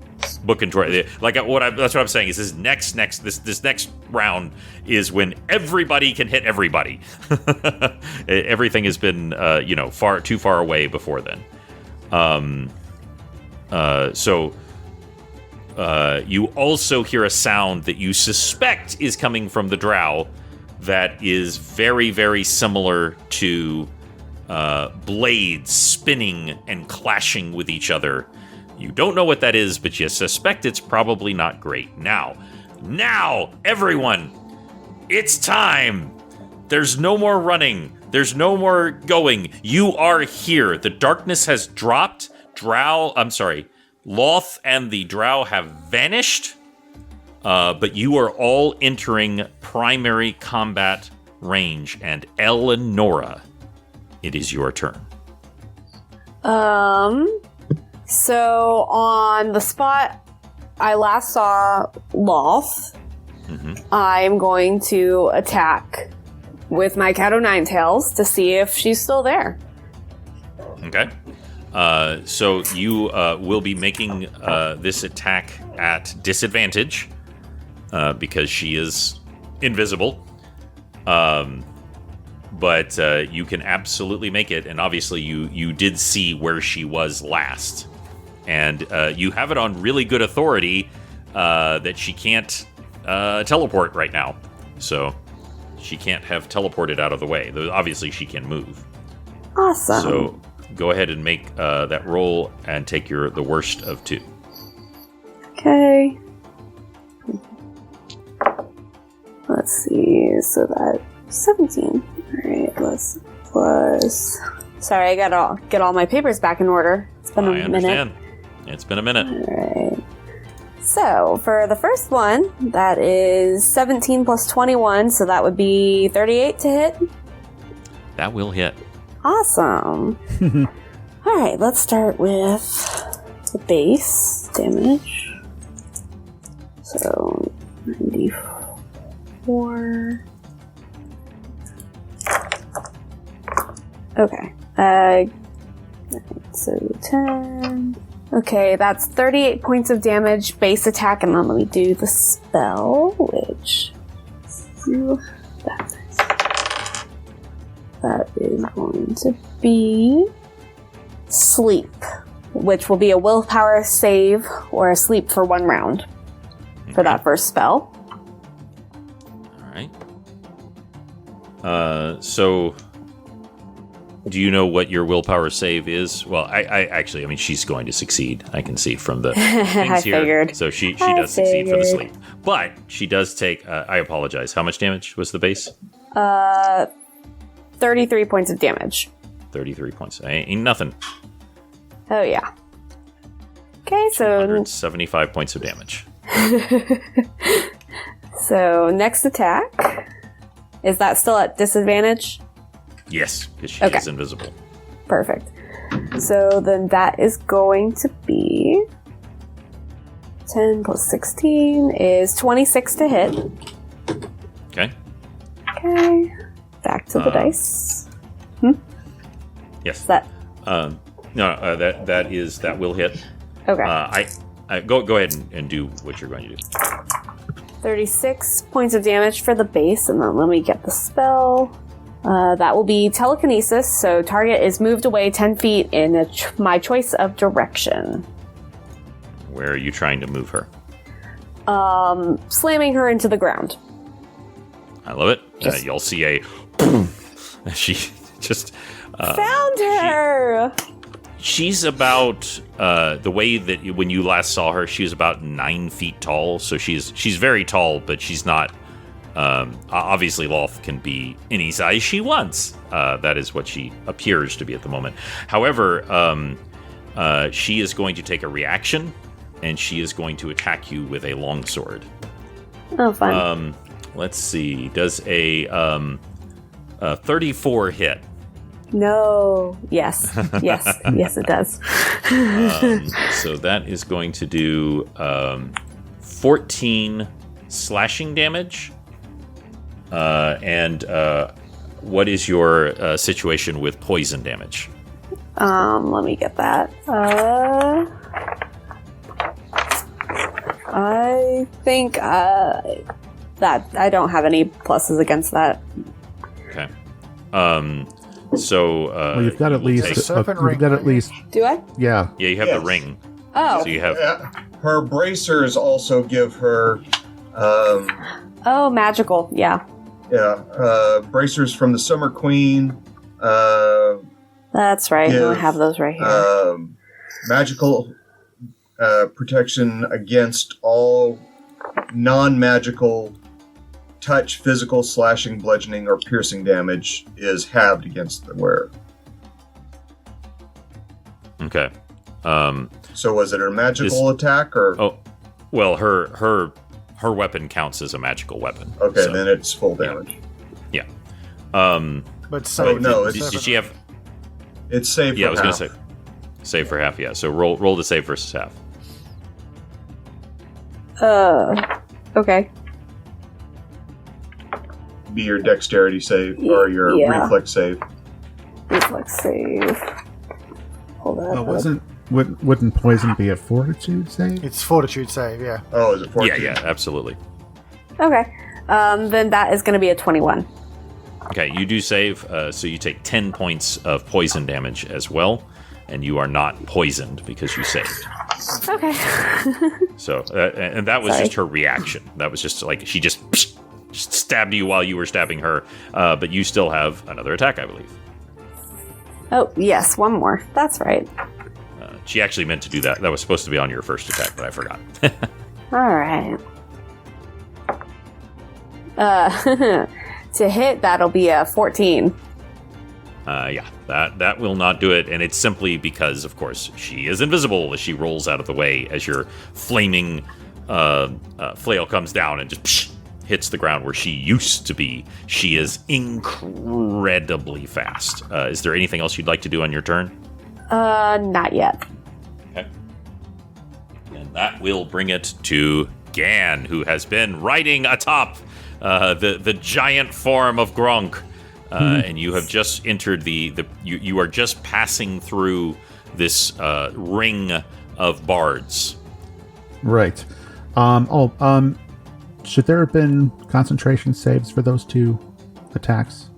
booking toward. That's what I'm saying. Is this next round is when everybody can hit everybody. Everything has been too far away before then. So you also hear a sound that you suspect is coming from the drow that is very, very similar to blades spinning and clashing with each other. You don't know what that is, but you suspect it's probably not great. Now, everyone, it's time. There's no more running. There's no more going. You are here. The darkness has dropped. Lolth and the drow have vanished. But you are all entering primary combat range. And Elenora, it is your turn. So on the spot I last saw Lolth, I'm going to attack with my cat o' nine tails to see if she's still there. Okay. So you will be making this attack at disadvantage because she is invisible. But you can absolutely make it, and obviously you did see where she was last. And you have it on really good authority that she can't teleport right now. So she can't have teleported out of the way. Though obviously she can move. Awesome. So go ahead and make that roll and take the worst of 2. Okay. Let's see. So that 17. All right. Plus. Sorry, I gotta get all my papers back in order. It's been a minute. I understand. It's been a minute. All right. So for the first one, that is 17 plus 21, so that would be 38 to hit. That will hit. Awesome. All right, let's start with the base damage. So 94. Okay. So 10. Okay, that's 38 points of damage, base attack, and then let me do the spell, which that is going to be sleep, which will be a willpower save or a sleep for 1 round for that first spell. All right. So do you know what your willpower save is? Well, I actually, she's going to succeed. I can see from the things I here. figured. So she does succeed for the sleep. But she does take, I apologize, how much damage was the base? 33 points of damage. 33 points. Ain't nothing. Oh, yeah. Okay, so 175 points of damage. So next attack. Is that still at disadvantage? Yes, because she is invisible. Perfect. So then that is going to be 10 plus 16 is 26 to hit. Okay. Okay. Back to the dice. Yes. That that will hit. okay. Go ahead and do what you're going to do. 36 points of damage for the base, and then let me get the spell. That will be telekinesis, so target is moved away 10 feet in my choice of direction. Where are you trying to move her? Slamming her into the ground. I love it. You'll see a... She just... Found her! She's about... the way that when you last saw her, she was about 9 feet tall, so she's very tall, but she's not... obviously, Lolth can be any size she wants. That is what she appears to be at the moment. However, she is going to take a reaction, and she is going to attack you with a longsword. Oh, fun. Let's see. Does a 34 hit? No. Yes. Yes. Yes, it does. So that is going to do 14 slashing damage. And what is your situation with poison damage? Let me get that. I think that I don't have any pluses against that. Okay. So well, you've got at least. serpent You've ring, got at least. Do I? Yeah. yeah, you have the ring. Oh. So you have her bracers also give her, Oh, magical. Yeah. bracers from the Summer Queen. That's right. I have those right here. Magical protection against all non-magical touch, physical, slashing, bludgeoning, or piercing damage is halved against the wearer. Okay. So was it a magical attack or? Oh, well, her weapon counts as a magical weapon. Okay, so, then it's full damage. Yeah. But so Did she have? It's saved. Yeah, for I was going half. to say save for half. Yeah. So roll the save versus half. Okay. Be your dexterity save or your reflex save. Reflex save. Hold on. Wouldn't poison be a fortitude save? it's fortitude save, yeah. Oh, is it 14? Yeah, absolutely. Okay. Then that is going to be a 21. Okay, you do save, so you take 10 points of poison damage as well, and you are not poisoned because you saved. Okay. So, and that was Sorry. just her reaction. That was just like she just stabbed you while you were stabbing her, but you still have another attack, I believe. Oh, yes, one more. That's right. She actually meant to do that. That was supposed to be on your first attack, but I forgot. All right. To hit, that'll be a 14. Yeah, that will not do it, and it's simply because, of course, she is invisible as she rolls out of the way as your flaming flail comes down and just hits the ground where she used to be. She is incredibly fast. Is there anything else you'd like to do on your turn? Not yet. Okay. And that will bring it to Gan, who has been riding atop the giant form of Gronk. And you have just entered you are just passing through this ring of bards. Right. Should there have been concentration saves for those two attacks?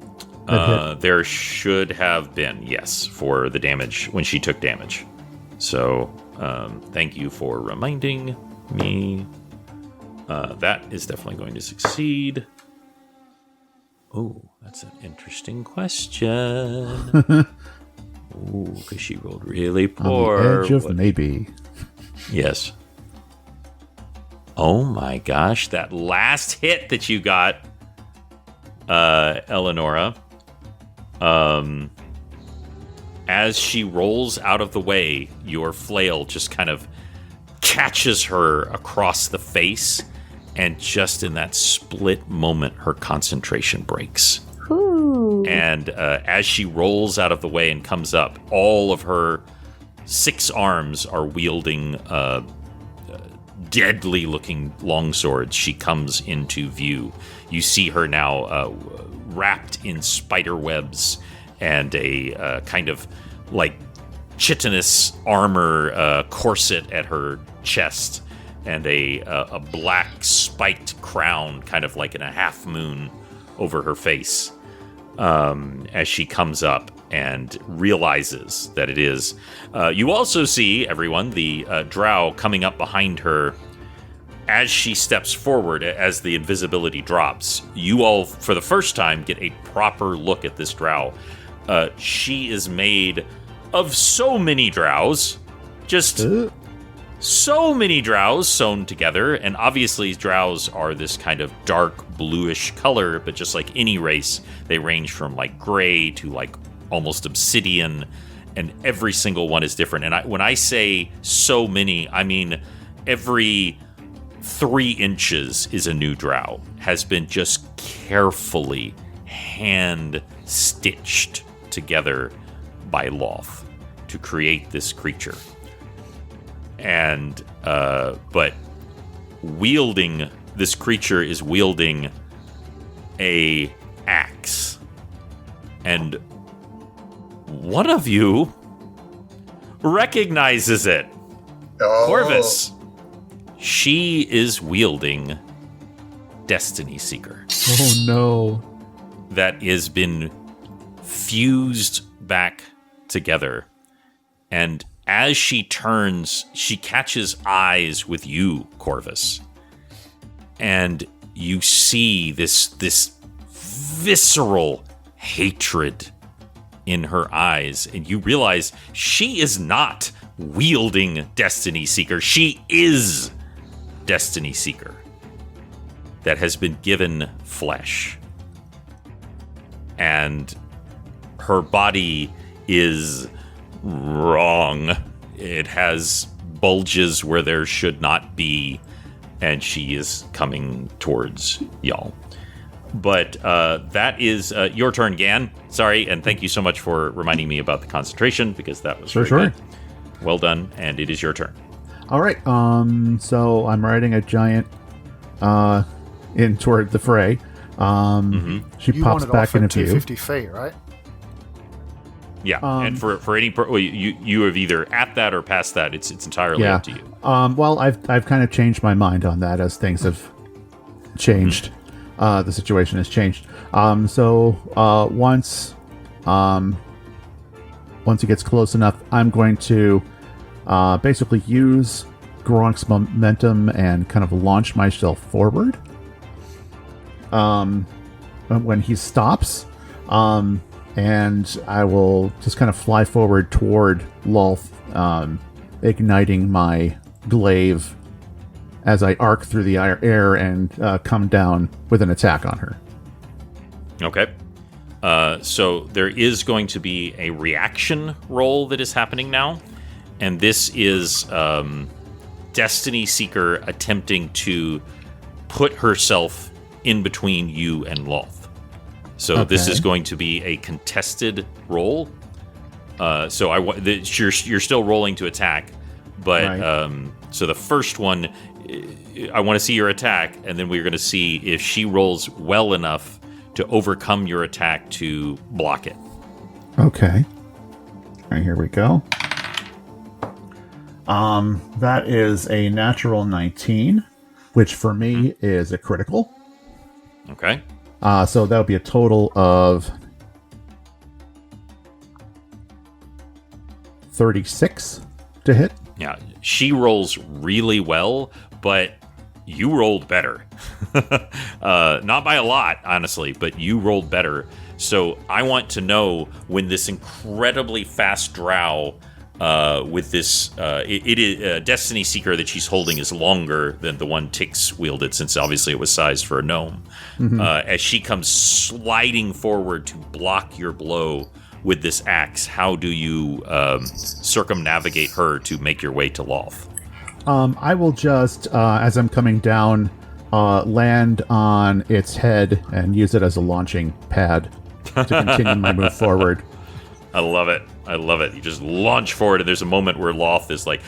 There should have been, yes, for the damage when she took damage. So, thank you for reminding me. That is definitely going to succeed. Oh, that's an interesting question. Oh, because she rolled really poor. On the edge of maybe. Yes. Oh my gosh, that last hit that you got, Elenora, as she rolls out of the way, your flail just kind of catches her across the face, and just in that split moment, her concentration breaks. Ooh. And as she rolls out of the way and comes up, all of her 6 arms are wielding deadly-looking longswords. She comes into view. You see her now wrapped in spider webs and a kind of like chitinous armor corset at her chest, and a black spiked crown, kind of like in a half moon, over her face. As she comes up and realizes that it is. You also see, everyone, the drow coming up behind her as she steps forward, as the invisibility drops. You all, for the first time, get a proper look at this drow. She is made of so many drows, just so many drows sewn together, and obviously drows are this kind of dark bluish color, but just like any race, they range from like gray to like almost obsidian, and every single one is different. And when I say so many, I mean every 3 inches is a new drow, has been just carefully hand stitched together by Lolth to create this creature. And but this creature is wielding a axe, and one of you recognizes it. Oh. Corvus. She is wielding Destiny Seeker. Oh no. That has been fused back together. And as she turns, she catches eyes with you, Corvus. And you see this visceral hatred in her eyes. And you realize she is not wielding Destiny Seeker. She is Destiny Seeker that has been given flesh. And her body is wrong. It has bulges where there should not be, and she is coming towards y'all. But that is your turn, Gan. Sorry, and thank you so much for reminding me about the concentration, because that was very good. Well done, and it is your turn. All right. So I'm riding a giant in toward the fray. She You pops wanted back off at into view. 250 feet, right? Yeah, and for any you have either at that or past that. It's entirely up to you. Well, I've kind of changed my mind on that as things have changed. The situation has changed. So once it gets close enough, I'm going to basically use Gronk's momentum and kind of launch myself forward. When he stops, and I will just kind of fly forward toward Lolth, igniting my glaive as I arc through the air and come down with an attack on her. Okay. So there is going to be a reaction roll that is happening now. And this is Destiny Seeker attempting to put herself in between you and Lolth. So this is going to be a contested roll. So you're still rolling to attack, but Right. So the first one, I want to see your attack, and then we're going to see if she rolls well enough to overcome your attack to block it. Okay. All right, here we go. That is a natural 19, which for me is a critical. Okay. So that would be a total of 36 to hit. Yeah, she rolls really well, but you rolled better. Not by a lot, honestly, but you rolled better. So I want to know when this incredibly fast drow with this... it is Destiny Seeker that she's holding is longer than the one Tix wielded, since obviously it was sized for a gnome. As she comes sliding forward to block your blow with this axe, how do you circumnavigate her to make your way to Lolth? I will just, as I'm coming down, land on its head and use it as a launching pad to continue my move forward. I love it. I love it. You just launch forward, and there's a moment where Lolth is like,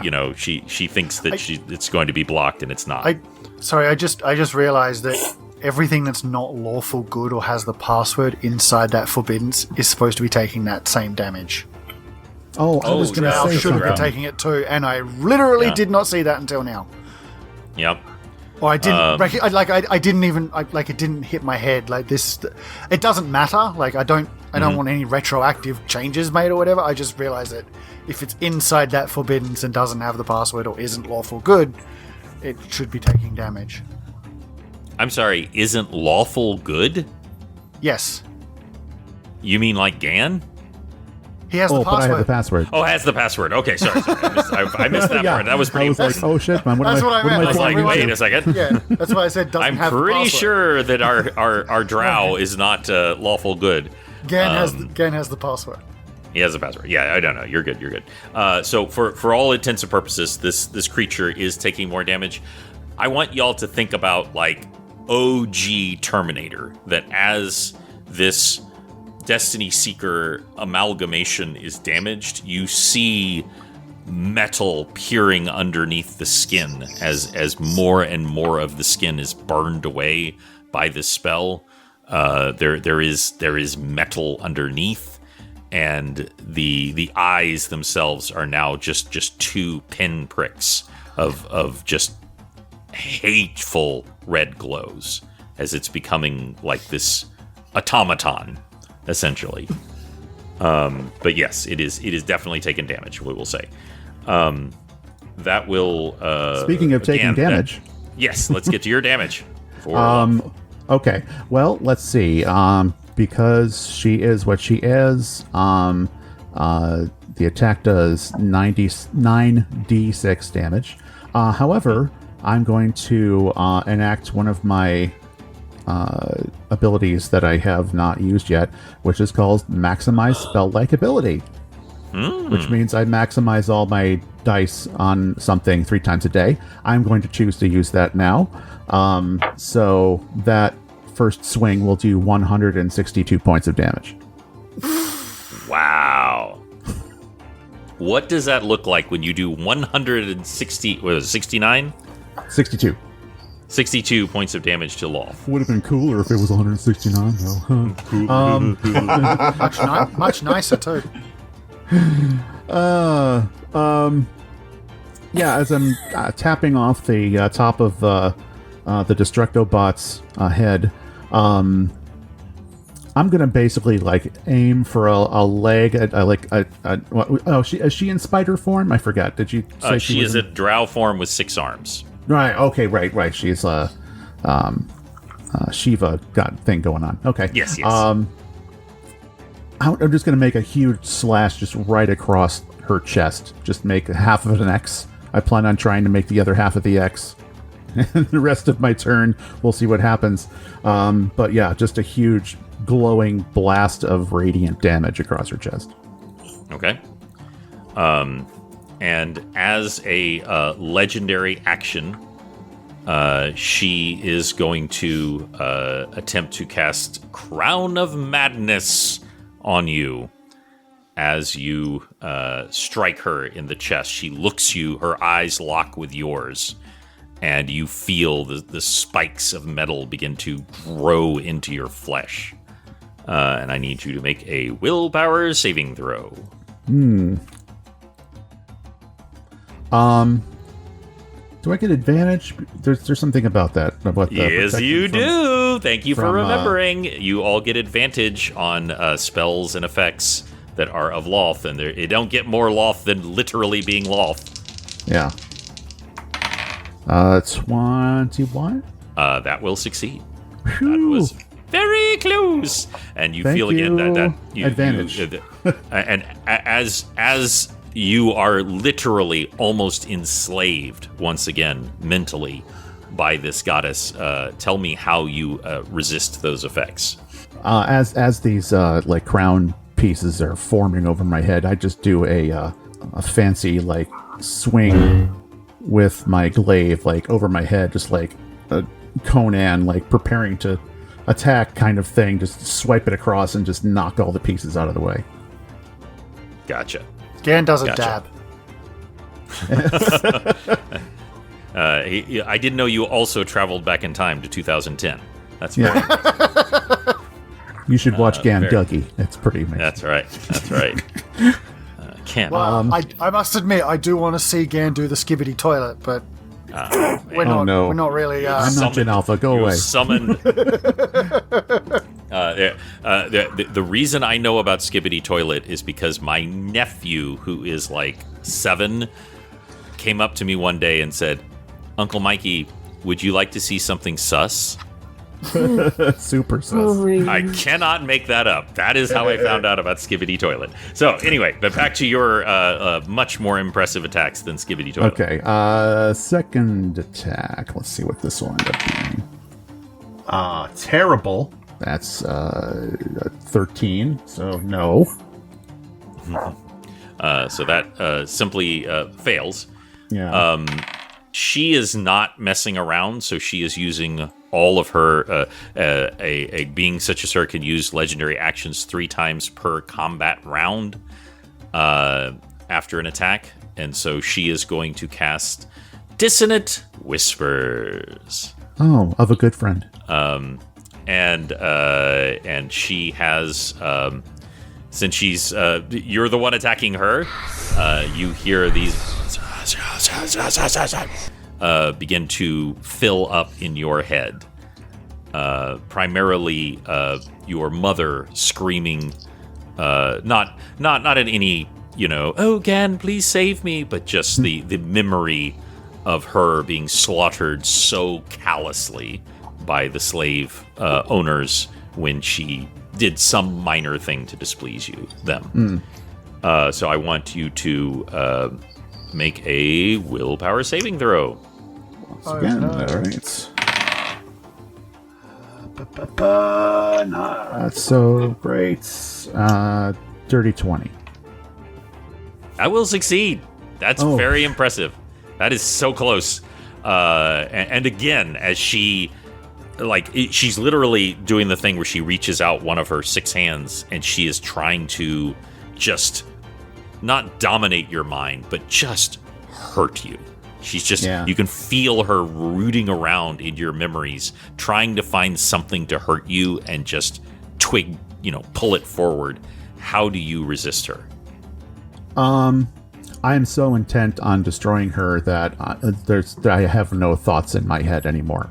you know, she thinks that it's going to be blocked, and it's not. I just realized that everything that's not lawful good or has the password inside that forbiddance is supposed to be taking that same damage. Oh, I was going to Drow say should have been something. taking it too, and I literally did not see that until now. Yep. Or I didn't I didn't even it didn't hit my head like this. It doesn't matter. Like I don't want any retroactive changes made or whatever. I just realized that if it's inside that forbiddance and doesn't have the password or isn't lawful good, it should be taking damage. I'm sorry, isn't lawful good? Yes, You mean like Gan? he has the But I password. have the password. Oh, has the password. Okay, sorry. I missed that part. That was I pretty was like, important. oh shit, man. That's what I meant. I was like, Everyone- wait a second. Yeah, that's why I said doesn't I'm have the pretty password. sure that our drow is not lawful good. Gan has the password. He has a password. Yeah, I don't know. You're good. You're good. So for all intents and purposes, this creature is taking more damage. I want y'all to think about like OG Terminator, that as this Destiny Seeker amalgamation is damaged, you see metal peering underneath the skin as more and more of the skin is burned away by this spell. There is metal underneath, and the eyes themselves are now just two pinpricks of just hateful red glows as it's becoming like this automaton, essentially. But yes, it is definitely taking damage, we will say. That will... Speaking of taking damage... yes, let's get to your damage. For Okay, well, let's see. Because she is what she is, the attack does 9d6 damage. However, I'm going to enact one of my abilities that I have not used yet, which is called Maximize Spell-like Ability. Which means I maximize all my dice on something 3 times a day. I'm going to choose to use that now. So that first swing will do 162 points of damage. Wow. What does that look like when you do 160, what was it, 69? 62. 62 points of damage to Lolth. Would have been cooler if it was 169, though. Much nicer, too. Yeah, as I'm tapping off the top of the Destructobot's head, I'm gonna basically like aim for a leg. Is she in spider form? I forgot. Did you say she is a drow form with 6 arms? Right. Okay. Right. She's a Shiva thing going on. Okay. Yes. I'm just going to make a huge slash just right across her chest. Just make half of an X. I plan on trying to make the other half of the X. And the rest of my turn, we'll see what happens. But yeah, just a huge glowing blast of radiant damage across her chest. Okay. And as a legendary action, she is going to attempt to cast Crown of Madness on you. As you strike her in the chest, she looks you, her eyes lock with yours, and you feel the spikes of metal begin to grow into your flesh. And I need you to make a willpower saving throw. Do I get advantage? There's something about that. About yes, you do. Thank you for remembering. You all get advantage on spells and effects that are of Lolth, and it don't get more Lolth than literally being Lolth. Yeah. 21. That will succeed. Whew. That was very close. And you feel again that you, advantage. And as you are literally almost enslaved once again mentally by this goddess, tell me how you resist those effects. As these like crown pieces are forming over my head, I just do a fancy like swing with my glaive like over my head, just like a Conan, like preparing to attack kind of thing. Just swipe it across and just knock all the pieces out of the way. Gotcha. Gan does a dab. I didn't know you also traveled back in time to 2010. That's very You should watch Gan Dougie. It's pretty amazing. That's right. Can't. Well, I must admit, I do want to see Gan do the skibbity toilet, but we're not really. I'm not Gen Alpha. Go away. Summoned. The reason I know about Skibbity Toilet is because my nephew, who is like 7, came up to me one day and said, "Uncle Mikey, would you like to see something sus?" Super sus. I cannot make that up. That is how I found out about Skibbity Toilet. So anyway, but back to your much more impressive attacks than Skibbity Toilet. Okay, second attack. Let's see what this will end up being. Terrible. That's 13, so no. So that simply fails. Yeah. She is not messing around, so she is using all of her a being such as her can use legendary actions 3 times per combat round after an attack, and so she is going to cast Dissonant Whispers. Oh, of a good friend. And she has since she's you're the one attacking her, you hear these begin to fill up in your head. Primarily, your mother screaming Not in any, oh, Gan, please save me, but just the memory of her being slaughtered so callously by the slave owners when she did some minor thing to displease them. So I want you to make a willpower saving throw. Once again, all right. Not so great. Dirty 20. I will succeed. That's very impressive. That is so close. And again, as she's literally doing the thing where she reaches out one of her 6 hands and she is trying to just not dominate your mind, but just hurt you. She's just, you can feel her rooting around in your memories, trying to find something to hurt you and just pull it forward. How do you resist her? I am so intent on destroying her that I have no thoughts in my head anymore.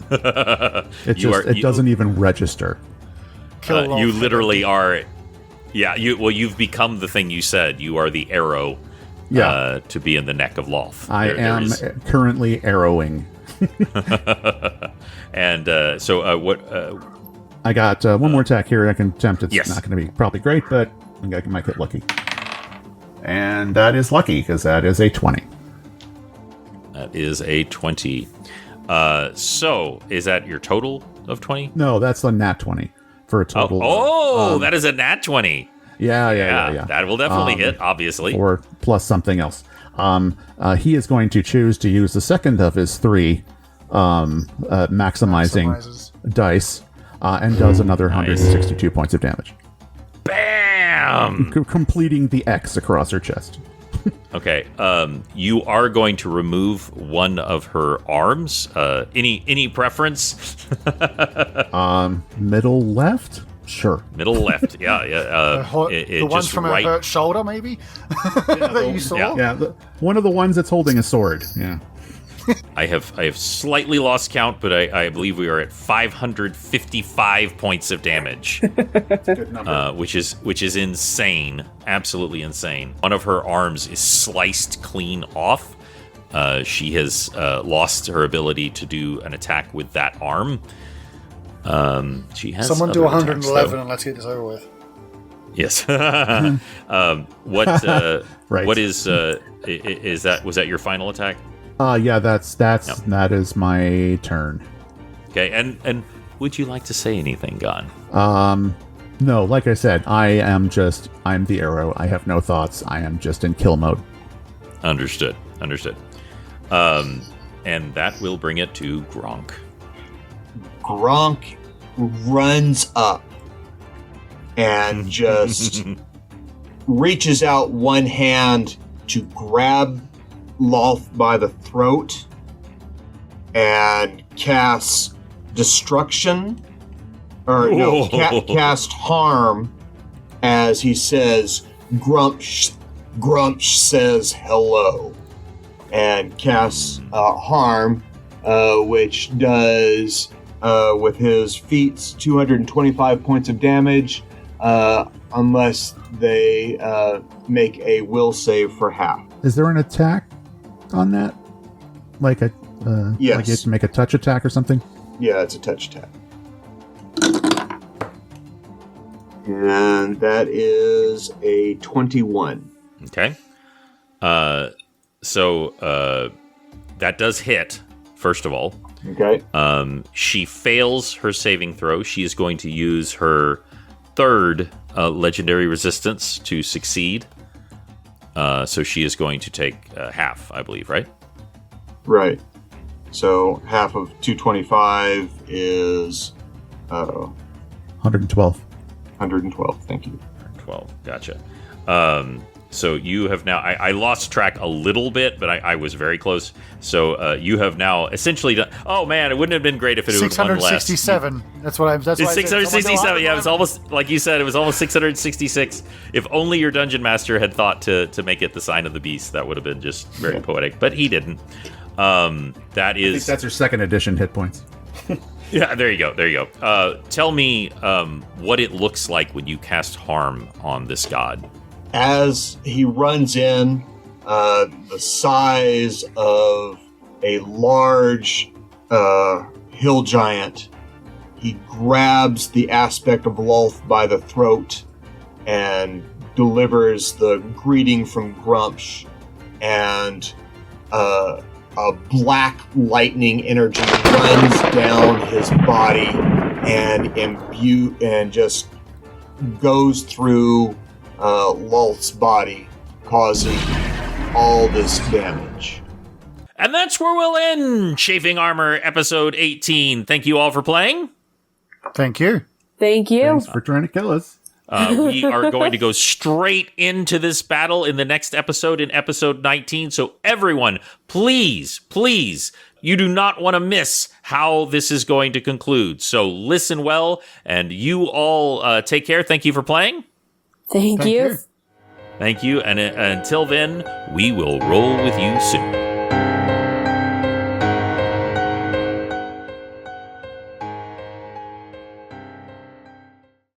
It doesn't even register. You literally are. Yeah, you've become the thing you said. You are the arrow. To be in the neck of Lolth. I am currently arrowing. And what? I got one more attack here. I can attempt. It's not going to be probably great, but I might get lucky. And that is lucky because that is a 20. That is a 20. So is that your total of 20? No, that's a nat 20 for a total. That is a nat 20. Yeah. That will definitely hit, obviously. Or plus something else. He is going to choose to use the second of his 3 maximizing dice and does another 162 points of damage. Bam! Completing the X across her chest. Okay. You are going to remove one of her arms. Any preference? Middle left? Sure. Middle left, yeah. The ones from her hurt shoulder, maybe? That you saw? Yeah, one of the ones that's holding a sword, yeah. I have slightly lost count, but I believe we are at 555 points of damage. Good number. Which is insane. Absolutely insane. One of her arms is sliced clean off. She has lost her ability to do an attack with that arm. She has someone do 111 attacks, and let's get this over with. Yes. Right. What is that? Was that your final attack? Yeah, that is my turn. Okay, and would you like to say anything, Gon? No, like I said, I'm the arrow. I have no thoughts. I am just in kill mode. Understood. And that will bring it to Gronk. Gronk runs up and just reaches out one hand to grab Lolth by the throat and casts destruction, cast harm as he says, Grumsh says hello, and casts harm, which does with his feats 225 points of damage unless they make a will save for half. Is there an attack on that? Like a yes. Like you have to make a touch attack or something? Yeah, it's a touch attack. And that is a 21. Okay. So that does hit, first of all. Okay. She fails her saving throw. She is going to use her third legendary resistance to succeed. So she is going to take half, I believe, right? Right. So half of 225 is 112. 112, thank you. 12, gotcha. So you have now... I lost track a little bit, but I was very close. So you have now essentially done... Oh, man, it wouldn't have been great if it was one less. 667. That's what I'm... That's it's 667, yeah. It was almost... Like you said, it was almost 666. If only your Dungeon Master had thought to make it the sign of the beast, that would have been just very poetic. But he didn't. That is... I think that's her second edition hit points. Yeah, there you go. There you go. Tell me what it looks like when you cast harm on this god. As he runs in, the size of a large hill giant, he grabs the aspect of Lolth by the throat and delivers the greeting from Grumsh, and a black lightning energy runs down his body and just goes through Lolth's body, causing all this damage. And that's where we'll end Chafing Armor episode 18. Thank you all for playing. Thank you. Thank you. Thanks for trying to kill us. We are going to go straight into this battle in the next episode, in episode 19. So everyone, please, you do not want to miss how this is going to conclude. So listen well, and you all take care. Thank you for playing. Thank you. Thank you. And until then, we will roll with you soon.